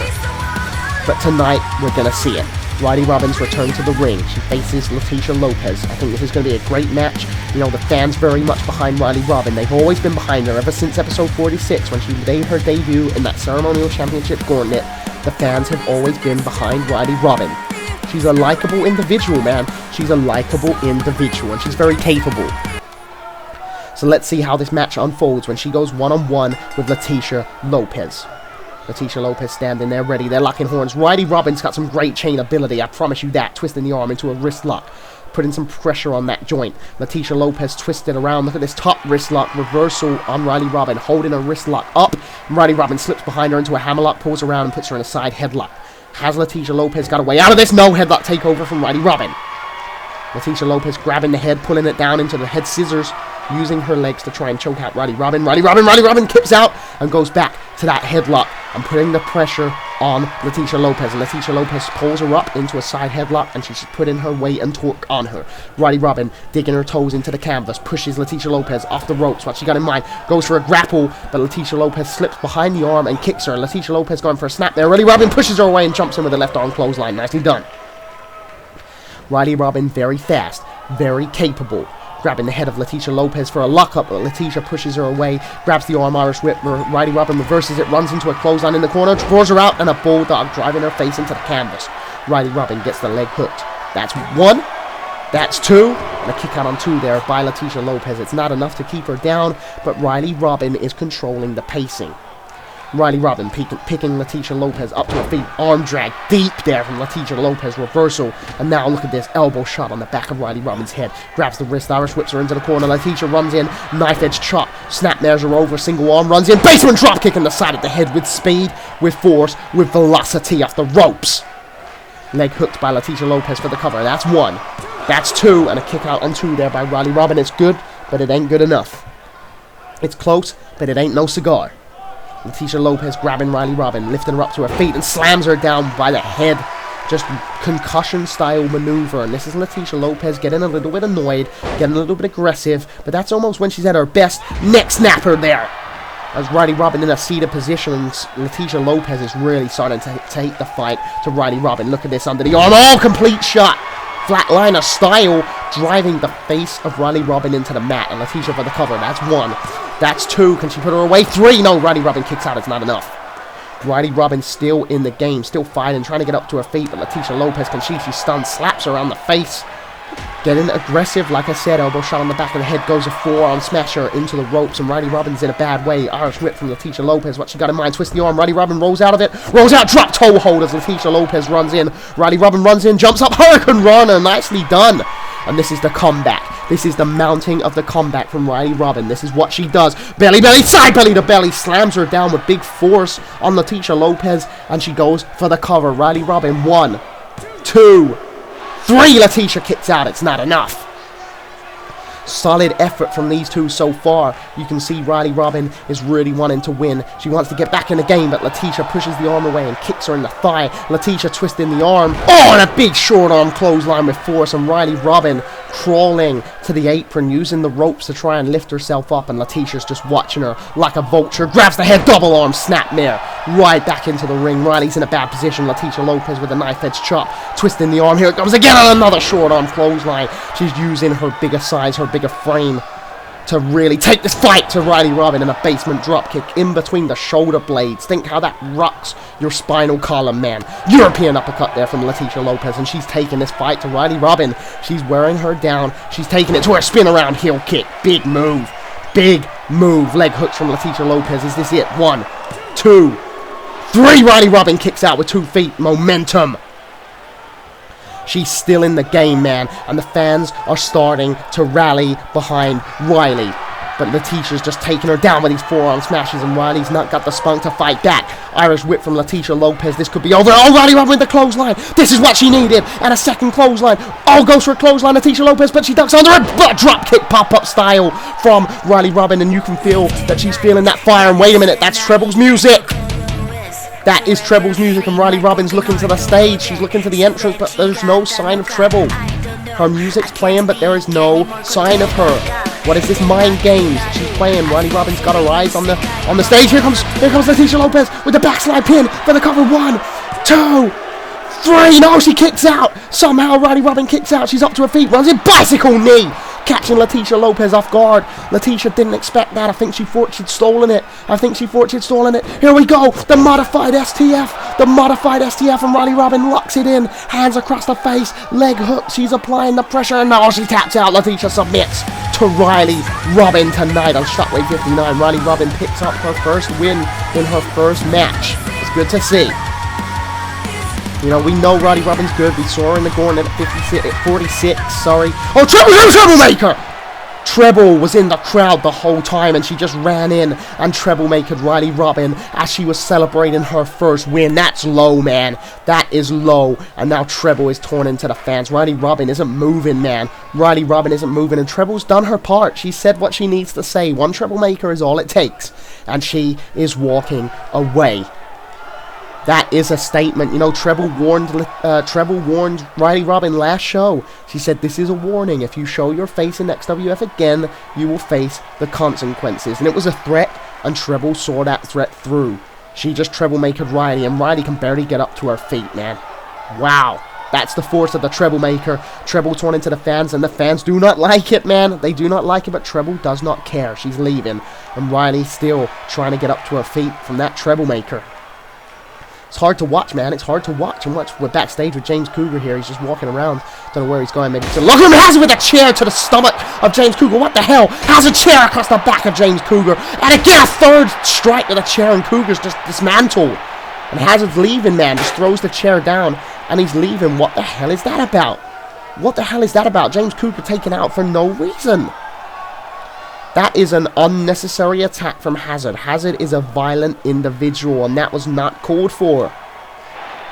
But tonight, we're going to see it. Riley Robyn's return to the ring. She faces Latica Lopez. I think this is going to be a great match. You know, the fans very much behind Riley Robyn. They've always been behind her ever since episode 46 when she made her debut in that ceremonial championship gauntlet. The fans have always been behind Riley Robyn. She's a likable individual, man. She's a likable individual, and she's very capable. So let's see how this match unfolds when she goes one-on-one with Latica Lopez. Latica Lopez standing there ready. They're locking horns. Riley Robyn's got some great chain ability. I promise you that. Twisting the arm into a wrist lock. Putting some pressure on that joint. Latica Lopez twisted around. Look at this top wrist lock reversal on Riley Robyn. Holding her wrist lock up. And Riley Robyn slips behind her into a hammerlock. Pulls around and puts her in a side headlock. Has Latica Lopez got a way out of this? No. Headlock takeover from Riley Robyn. Latica Lopez grabbing the head. Pulling it down into the head scissors. Using her legs to try and choke out Riley Robyn. Riley Robyn kips out and goes back to that headlock and putting the pressure on Latica Lopez. And Latica Lopez pulls her up into a side headlock and she's putting her weight and torque on her. Riley Robyn digging her toes into the canvas, pushes Latica Lopez off the ropes. What she got in mind, goes for a grapple, but Latica Lopez slips behind the arm and kicks her. Latica Lopez going for a snap there. Riley Robyn pushes her away and jumps in with a left arm clothesline. Nicely done. Riley Robyn very fast, very capable. Grabbing the head of Latica Lopez for a lockup, but Latica pushes her away, grabs the arm Irish whip, Riley Robyn reverses it, runs into a clothesline in the corner, draws her out, and a bulldog driving her face into the canvas. Riley Robyn gets the leg hooked. That's one, that's two, and a kick out on two there by Latica Lopez. It's not enough to keep her down, but Riley Robyn is controlling the pacing. Riley Robyn picking Latica Lopez up to her feet. Arm drag deep there from Latica Lopez. Reversal. And now look at this elbow shot on the back of Riley Robyn's head. Grabs the wrist. Irish whips her into the corner. Latica runs in. Knife edge chop. Snap measure over. Single arm runs in. Basement drop kick in the side of the head with speed, with force, with velocity off the ropes. Leg hooked by Latica Lopez for the cover. That's one. That's two. And a kick out on two there by Riley Robyn. It's good, but it ain't good enough. It's close, but it ain't no cigar. Latica Lopez grabbing Riley Robyn, lifting her up to her feet and slams her down by the head. Just concussion style maneuver. And this is Latica Lopez getting a little bit annoyed, getting a little bit aggressive, but that's almost when she's at her best. Neck snapper there. As Riley Robyn in a seated position, and Latica Lopez is really starting to take the fight to Riley Robyn. Look at this under the arm. Oh, complete shot. Flatliner style, driving the face of Riley Robyn into the mat. And Latica for the cover. That's one. That's two. Can she put her away? Three. No, Riley Robyn kicks out. It's not enough. Riley Robyn still in the game, still fighting, trying to get up to her feet. But Latica Lopez, she's stunned, slaps her around the face. Getting aggressive, like I said, elbow shot on the back of the head, goes a forearm smasher into the ropes, and Riley Robyn's in a bad way. Irish whip from Latica Lopez. What she got in mind? Twist the arm. Riley Robyn rolls out of it. Rolls out. Drop toe hold as Latica Lopez runs in. Riley Robyn runs in, jumps up. Hurricane Runner. Nicely done. And this is the comeback. This is the mounting of the comeback from Riley Robyn. This is what she does. Belly, belly, side belly to belly. Slams her down with big force on Latica Lopez, and she goes for the cover. Riley Robyn, 1, 2, 3. Latica kicks out. It's not enough. Solid effort from these two so far. You can see Riley Robyn is really wanting to win. She wants to get back in the game, but Latica pushes the arm away and kicks her in the thigh. Latica twisting the arm. Oh, and a big short arm clothesline with force, and Riley Robyn crawling to the apron, using the ropes to try and lift herself up, and Leticia's just watching her like a vulture. Grabs the head, double arm snap there. Right back into the ring. Riley's in a bad position. Latica Lopez with a knife edge chop. Twisting the arm. Here it comes again on another short arm clothesline. She's using her bigger size, her bigger frame to really take this fight to Riley Robyn, in a basement drop kick in between the shoulder blades. Think how that rocks your spinal column, man. European uppercut there from Latica Lopez, and she's taking this fight to Riley Robyn. She's wearing her down. She's taking it to her spin around heel kick. Big move. Big move. Leg hooks from Latica Lopez. Is this it? 1, 2, 3. Riley Robyn kicks out with 2 feet. Momentum. She's still in the game, man, and the fans are starting to rally behind Riley. But Letitia's just taking her down with these forearm smashes, and Riley's not got the spunk to fight back. Irish whip from Latica Lopez. This could be over. Oh, Riley Robyn with the clothesline. This is what she needed. And a second clothesline. Oh, goes for a clothesline, Latica Lopez, but she ducks under it. But drop kick pop-up style from Riley Robyn, and you can feel that she's feeling that fire. And wait a minute, that's Treble's music. That is Treble's music, and Riley Robyn's looking to the stage. She's looking to the entrance, but there's no sign of Treble. Her music's playing, but there is no sign of her. What is this mind games she's playing? Riley Robyn's got her eyes on the stage. Here comes Latica Lopez with the backslide pin for the cover. 1, 2, 3. No, she kicks out. Somehow Riley Robyn kicks out. She's up to her feet. Runs in bicycle knee, catching Latica Lopez off guard. Latica didn't expect that. I think she thought she'd stolen it. Here we go. The modified STF. And Riley Robyn locks it in. Hands across the face. Leg hook. She's applying the pressure. And now she taps out. Latica submits to Riley Robyn tonight on Shockwave 59. Riley Robyn picks up her first win in her first match. It's good to see. You know, we know Riley Robyn's good. We saw her in the Gauntlet at 46, sorry. Oh, Troublemaker! Treble was in the crowd the whole time, and she just ran in and Troublemaker Riley Robyn as she was celebrating her first win. That's low, man. That is low. And now Treble is torn into the fans. Riley Robyn isn't moving, man. Riley Robyn isn't moving, and Treble's done her part. She said what she needs to say. One Troublemaker is all it takes, and she is walking away. That is a statement. You know, Treble warned Riley Robyn last show. She said, this is a warning. If you show your face in XWF again, you will face the consequences. And it was a threat, and Treble saw that threat through. She just Troublemakered Riley, and Riley can barely get up to her feet, man. Wow. That's the force of the Troublemaker. Treble torn into the fans, and the fans do not like it, man. They do not like it, but Treble does not care. She's leaving, and Riley still trying to get up to her feet from that Troublemaker. It's hard to watch, man. It's hard to watch. And we're backstage with James Cougar here. He's just walking around. Don't know where he's going. Maybe to look at him. Has it with a chair to the stomach of James Cougar. What the hell? Has a chair across the back of James Cougar. And again, a third strike with a chair, and Cougar's just dismantled. And Hazard's leaving, man. Just throws the chair down, and he's leaving. What the hell is that about? What the hell is that about? James Cougar taken out for no reason. That is an unnecessary attack from Hazard. Hazard is a violent individual, and that was not called for.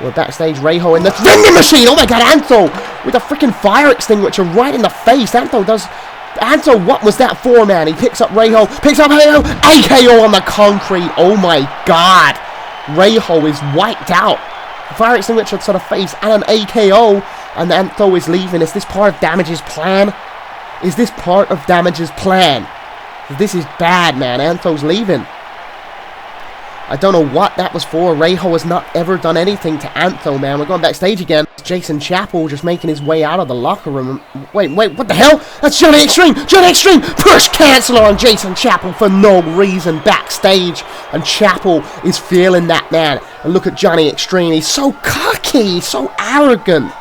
We're backstage, Reho in the vending machine. Oh my god, Antho with a freaking fire extinguisher right in the face. Antho, what was that for, man? He picks up Reho, picks up Reho, AKO on the concrete. Oh my god. Reho is wiped out. Fire extinguisher to the face and an AKO, and Antho is leaving. Is this part of Damage's plan? This is bad, man. Antho's leaving. I don't know what that was for. Reho has not ever done anything to Antho, man. We're going backstage again. Jason Chappell just making his way out of the locker room. Wait, what the hell? That's Johnny Extreme! Push canceler on Jason Chappell for no reason backstage. And Chappell is feeling that, man. And look at Johnny Extreme. He's so cocky. He's so arrogant.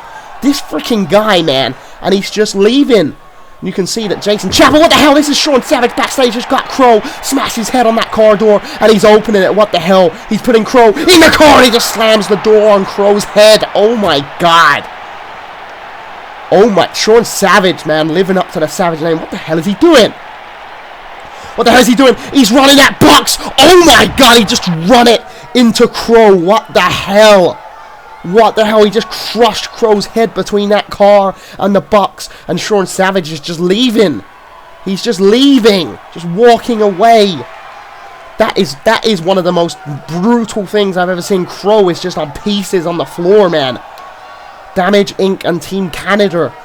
This freaking guy, man. And he's just leaving. You can see that Jason Chappell, what the hell? This is Sean Savage backstage. Just got Crow, smashed his head on that car door, and he's opening it. What the hell? He's putting Crow in the car, and he just slams the door on Crow's head. Oh my god. Oh my, Sean Savage, man, living up to the Savage name. What the hell is he doing? He's running that box. Oh my god, he just run it into Crow. What the hell? He just crushed Crow's head between that car and the box, and Sean Savage is just leaving. He's just leaving, just walking away. That is one of the most brutal things I've ever seen. Crow is just on pieces on the floor, man. Damage Inc. and Team Canada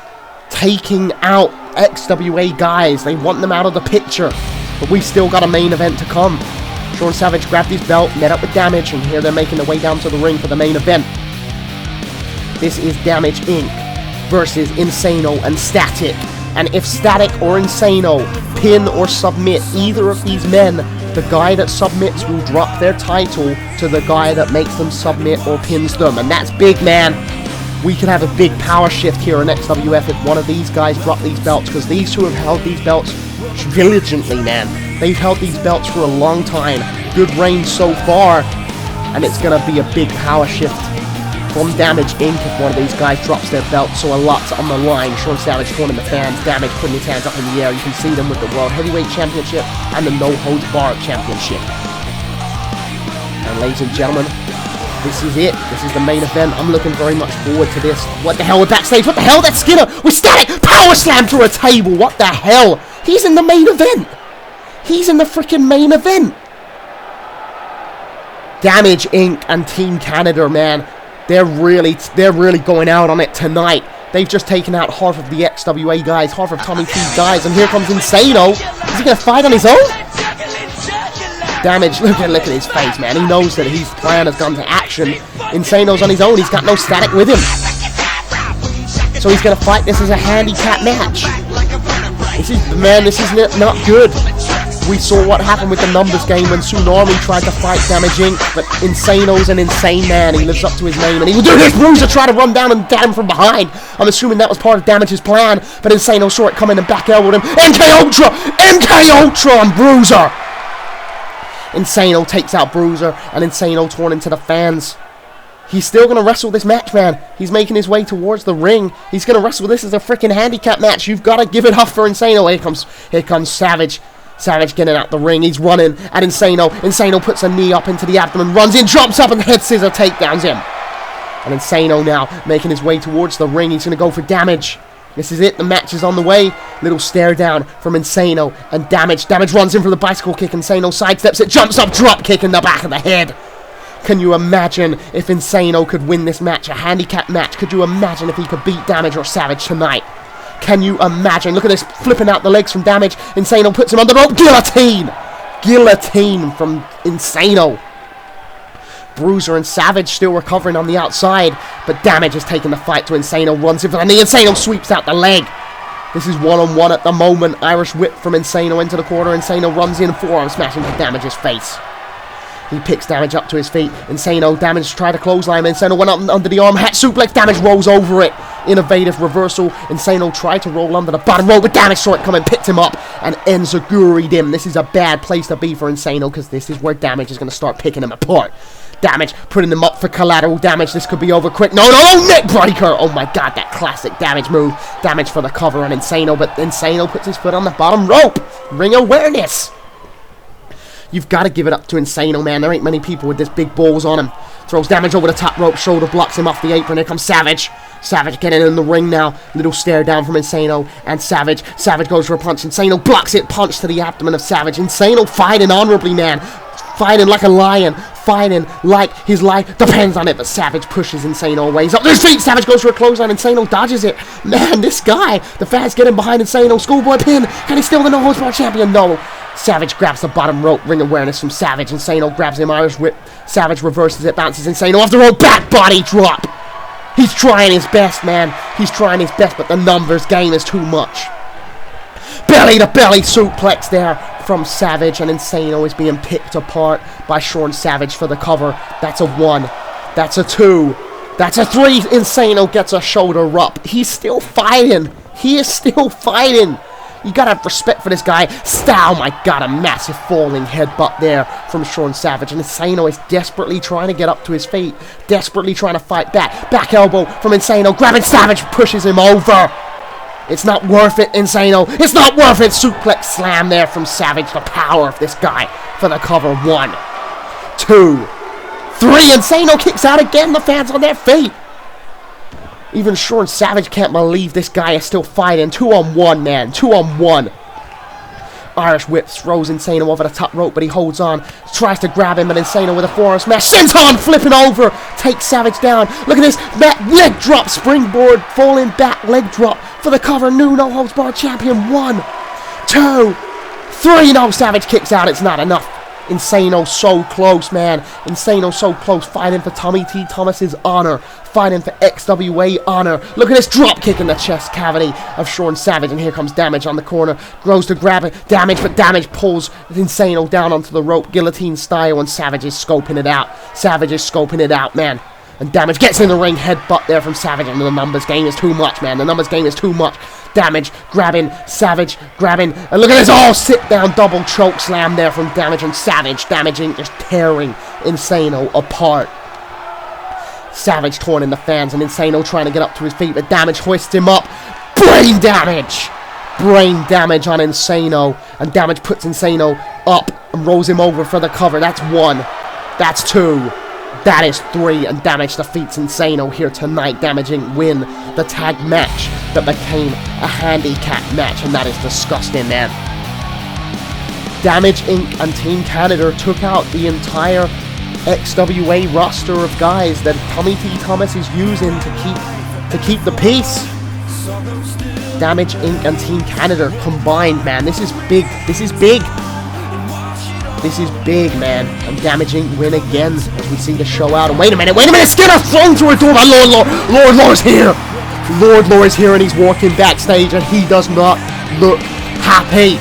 taking out XWA guys. They want them out of the picture, but we've still got a main event to come. Sean Savage grabbed his belt, met up with Damage, and here they're making their way down to the ring for the main event. This is Damage Inc. versus Insano and Static. And if Static or Insano pin or submit either of these men, the guy that submits will drop their title to the guy that makes them submit or pins them. And that's big, man. We could have a big power shift here in XWF if one of these guys drop these belts, because these two have held these belts diligently, man. They've held these belts for a long time. Good reign so far, and it's going to be a big power shift from Damage Inc. if one of these guys drops their belt, so a lot's on the line. Sean Savage calling the fans, Damage putting his hands up in the air. You can see them with the World Heavyweight Championship and the No Holds Barred Championship. And ladies and gentlemen, this is it. This is the main event. I'm looking very much forward to this. What the hell, we're backstage. What the hell, that's Skinner with static power slam through a table. What the hell? He's in the main event. He's in the freaking main event. Damage Inc. and Team Canada, man, they're really going out on it tonight. They've just taken out half of the XWA guys, half of Tommy T's guys, and here comes Insano. Is he gonna fight on his own? Damage, look at his face, man. He knows that his plan has gone to action. Insano's on his own. He's got no static with him, so he's gonna fight this as a handicap match. This is not good. We saw what happened with the numbers game when Tsunami tried to fight Damage Inc. But Insano's an insane man. He lives up to his name, and he will do this. Bruiser try to run down and get him from behind. I'm assuming that was part of Damage's plan, but Insano saw it coming and back elbowed him. MK Ultra on Bruiser. Insano takes out Bruiser, and Insano torn into the fans. He's still going to wrestle this match, man. He's making his way towards the ring. He's going to wrestle this as a freaking handicap match. You've got to give it up for Insano. Here comes Savage. Savage getting out the ring. He's running at Insano. Insano puts a knee up into the abdomen, runs in, jumps up, and head scissor takedowns him. And Insano now making his way towards the ring. He's going to go for Damage. This is it. The match is on the way. Little stare down from Insano and Damage. Damage runs in for the bicycle kick. Insano sidesteps it, jumps up, drop kick in the back of the head. Can you imagine if Insano could win this match, a handicap match? Could you imagine if he could beat Damage or Savage tonight? Can you imagine? Look at this, flipping out the legs from Damage. Insano puts him on the rope. Guillotine! Guillotine from Insano. Bruiser and Savage still recovering on the outside, but Damage is taking the fight to Insano. Runs in for the knee. Insano sweeps out the leg. This is one-on-one at the moment. Irish whip from Insano into the corner. Insano runs in, forearm smashing to Damage's face. He picks Damage up to his feet. Insano, Damage tried to clothesline. Insano went up under the arm. Hat suplex. Damage rolls over it. Innovative reversal. Insano tried to roll under the bottom rope, but Damage saw it coming, picked him up, and enziguri'd him. This is a bad place to be for Insano, because this is where Damage is going to start picking him apart. Damage putting them up for collateral damage. This could be over quick. No, neck breaker. Oh my god, that classic Damage move. Damage for the cover on Insano, but Insano puts his foot on the bottom rope. Ring awareness. You've got to give it up to Insano, man. There ain't many people with this big balls on him. Throws Damage over the top rope. Shoulder blocks him off the apron. Here comes Savage. Savage getting in the ring now. Little stare down from Insano and Savage. Savage goes for a punch. Insano blocks it. Punch to the abdomen of Savage. Insano fighting honorably, man. Fighting like a lion. Fighting like his life depends on it. But Savage pushes Insano away. He's up to his feet. Savage goes for a clothesline. Insano dodges it. Man, this guy. The fans getting behind Insano. Schoolboy pin. Can he steal the No Holds Barred champion? No. Savage grabs the bottom rope. Ring awareness from Savage. Insano grabs him. Irish whip. Savage reverses it. Bounces Insano off the rope. Back body drop. He's trying his best, man. He's trying his best, but the numbers game is too much. Belly to belly suplex there from Savage, and Insano is being picked apart by Sean Savage for the cover. That's a 1. That's a 2. That's a 3. Insano gets a shoulder up. He's still fighting. He is still fighting. You gotta have respect for this guy. Oh my god, a massive falling headbutt there from Sean Savage. And Insano is desperately trying to get up to his feet. Desperately trying to fight back. Back elbow from Insano. Grabbing Savage, pushes him over. It's not worth it, Insano. It's not worth it. Suplex slam there from Savage. The power of this guy for the cover. 1, 2, 3. Insano kicks out again. The fans on their feet. Even Sean Savage can't believe this guy is still fighting. 2-on-1, man. 2-on-1. Irish whip throws Insano over the top rope, but he holds on. Tries to grab him, but Insano with a forearm smash. Senton flipping over. Takes Savage down. Look at this. Leg drop. Springboard. Falling back. Leg drop for the cover. New No Holds Barred champion. 1, 2, 3. No, Savage kicks out. It's not enough. Insano so close, man. Insano so close. Fighting for Tommy T. Thomas's honor. Fighting for XWA honor. Look at this drop kick in the chest cavity of Sean Savage. And here comes Damage on the corner. Grows to grab it. Damage, but Damage pulls Insano down onto the rope. Guillotine style, and Savage is scoping it out. Savage is scoping it out, man. And Damage gets in the ring. Headbutt there from Savage. And the numbers game is too much, man. The numbers game is too much. Damage grabbing, Savage grabbing, and look at this, all sit down double choke slam there from Damage and Savage. Damage Inc. just tearing Insano apart. Savage torn in the fans, and Insano trying to get up to his feet, but Damage hoists him up. Brain damage! Brain damage on Insano, and Damage puts Insano up and rolls him over for the cover. That's 1. That's 2. That is 3, and Damage defeats Insano here tonight. Damage Inc. win the tag match that became a handicap match, and that is disgusting, man. Damage Inc. and Team Canada took out the entire XWA roster of guys that Tommy T. Thomas is using to keep the peace. Damage Inc. and Team Canada combined, man. This is big. This is big. This is big, man. And Damage Inc. win again as we see the show out. And wait a minute. Skinner thrown through a door by Lord Lore. Lord Lore's here. Lord Lore is here, and he's walking backstage, and he does not look happy.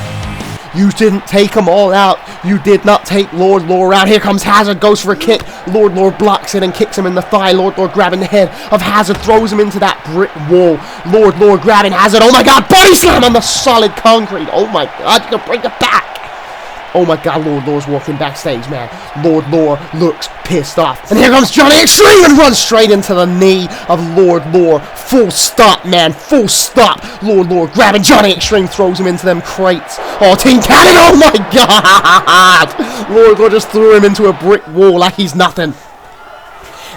You didn't take them all out. You did not take Lord Lore out. Here comes Hazard, goes for a kick. Lord Lore blocks it and kicks him in the thigh. Lord Lore grabbing the head of Hazard, throws him into that brick wall. Lord Lore grabbing Hazard. Oh my god, body slam on the solid concrete. Oh my god, you can bring it back. Oh my god, Lord Lore's walking backstage, man. Lord Lore looks pissed off. And here comes Johnny Extreme and runs straight into the knee of Lord Lore. Full stop, man. Full stop. Lord Lore grabbing Johnny Extreme, throws him into them crates. Oh, Team Canada, oh my god. Lord Lore just threw him into a brick wall like he's nothing.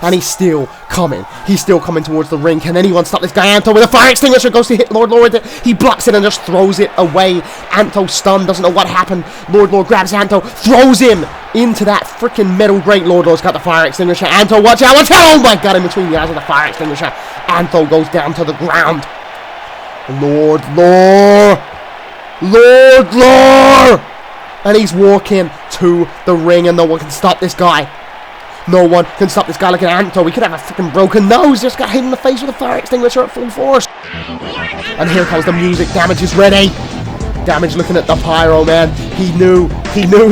And he's still coming. He's still coming towards the ring. Can anyone stop this guy? Anto with a fire extinguisher goes to hit Lord Lore with it. He blocks it and just throws it away. Anto stunned, doesn't know what happened. Lord Lore grabs Anto, throws him into that freaking metal grate. Lord Lore's got the fire extinguisher. Anto, watch out, watch out! Oh my god, in between the eyes of the fire extinguisher. Anto goes down to the ground. Lord Lore! Lord Lore! And he's walking to the ring, and no one can stop this guy. No one can stop this guy. Look at Anto. He could have a freaking broken nose. Just got hit in the face with a fire extinguisher at full force. And here comes the music. Damage is ready. Damage looking at the pyro, man. He knew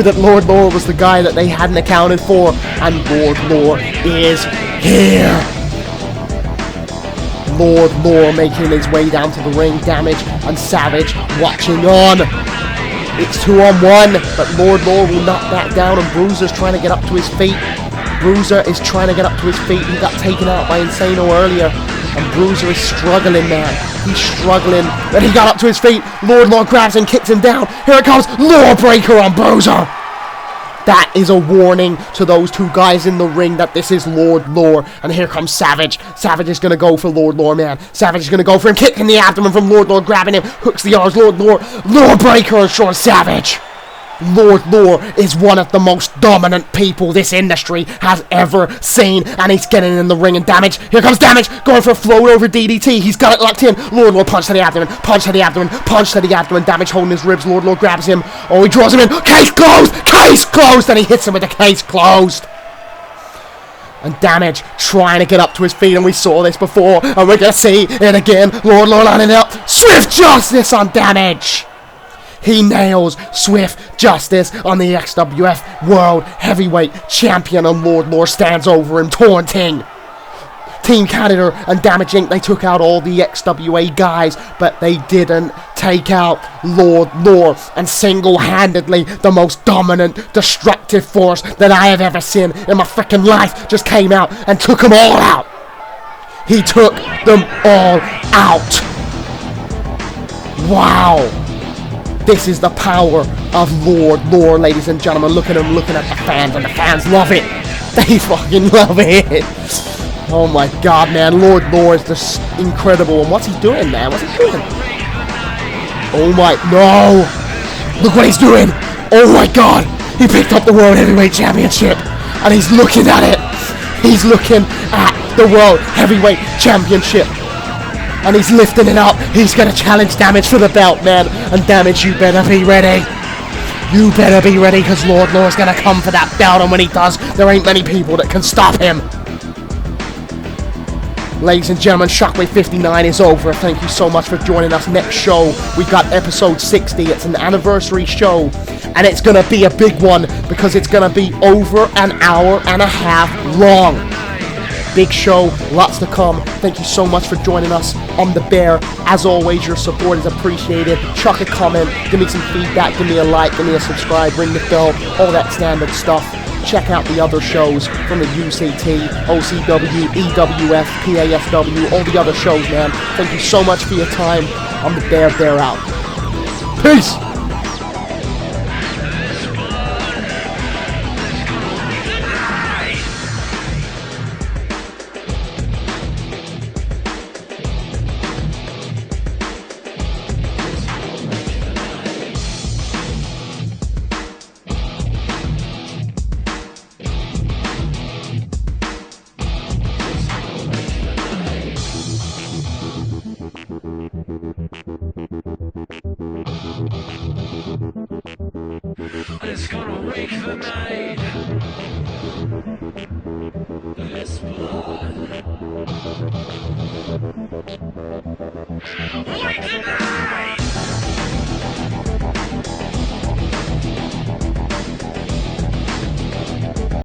that Lord Lore was the guy that they hadn't accounted for. And Lord Lore is here. Lord Lore making his way down to the ring. Damage and Savage watching on. It's 2-on-1, but Lord Lore will knock that down, and Bruiser's trying to get up to his feet. Bruiser is trying to get up to his feet. He got taken out by Insano earlier, and Bruiser is struggling, man. He's struggling, but he got up to his feet. Lord Lore grabs and kicks him down. Here it comes, Lore Breaker on Bruiser. That is a warning to those two guys in the ring that this is Lord Lore. And here comes Savage. Savage is going to go for Lord Lore, man. Savage is going to go for him, kicking the abdomen from Lord Lore, grabbing him, hooks the arms. Lord Lore, Lore Breaker on Sean Savage. Lord Lore is one of the most dominant people this industry has ever seen, and he's getting in the ring. And Damage, here comes Damage, going for a float over DDT. He's got it locked in. Lord Lore punch to the abdomen, punch to the abdomen, punch to the abdomen. Damage holding his ribs. Lord Lore grabs him. Oh, he draws him in. Case closed, case closed, and he hits him with the case closed. And Damage trying to get up to his feet, and we saw this before, and we're going to see it again. Lord Lore lining it up. Swift Justice on Damage. He nails Swift Justice on the XWF World Heavyweight Champion, and Lord Lore stands over him, taunting. Team Canada and Damage Inc., they took out all the XWA guys, but they didn't take out Lord Lore. And single-handedly, the most dominant, destructive force that I have ever seen in my freaking life just came out and took them all out. He took them all out. Wow. This is the power of Lord Lore, ladies and gentlemen. Look at him, looking at the fans, and the fans love it. They fucking love it. Oh my god, man. Lord Lore is just incredible. And what's he doing, man? What's he doing? Oh my, no. Look what he's doing. Oh my god. He picked up the World Heavyweight Championship, and he's looking at it. He's looking at the World Heavyweight Championship. And he's lifting it up. He's going to challenge Damage for the belt, man. And Damage, you better be ready. You better be ready, because Lord Lore's going to come for that belt. And when he does, there ain't many people that can stop him. Ladies and gentlemen, Shockwave 59 is over. Thank you so much for joining us. Next show, we've got episode 60. It's an anniversary show. And it's going to be a big one, because it's going to be over an hour and a half long. Big show, lots to come. Thank you so much for joining us on The Bear. As always, your support is appreciated. Chuck a comment, give me some feedback, give me a like, give me a subscribe, ring the bell, all that standard stuff. check out the other shows from the UCT, OCW, EWF, PAFW, all the other shows, man. Thank you so much for your time. I'm the Bear out. Peace! It's gonna wake the night.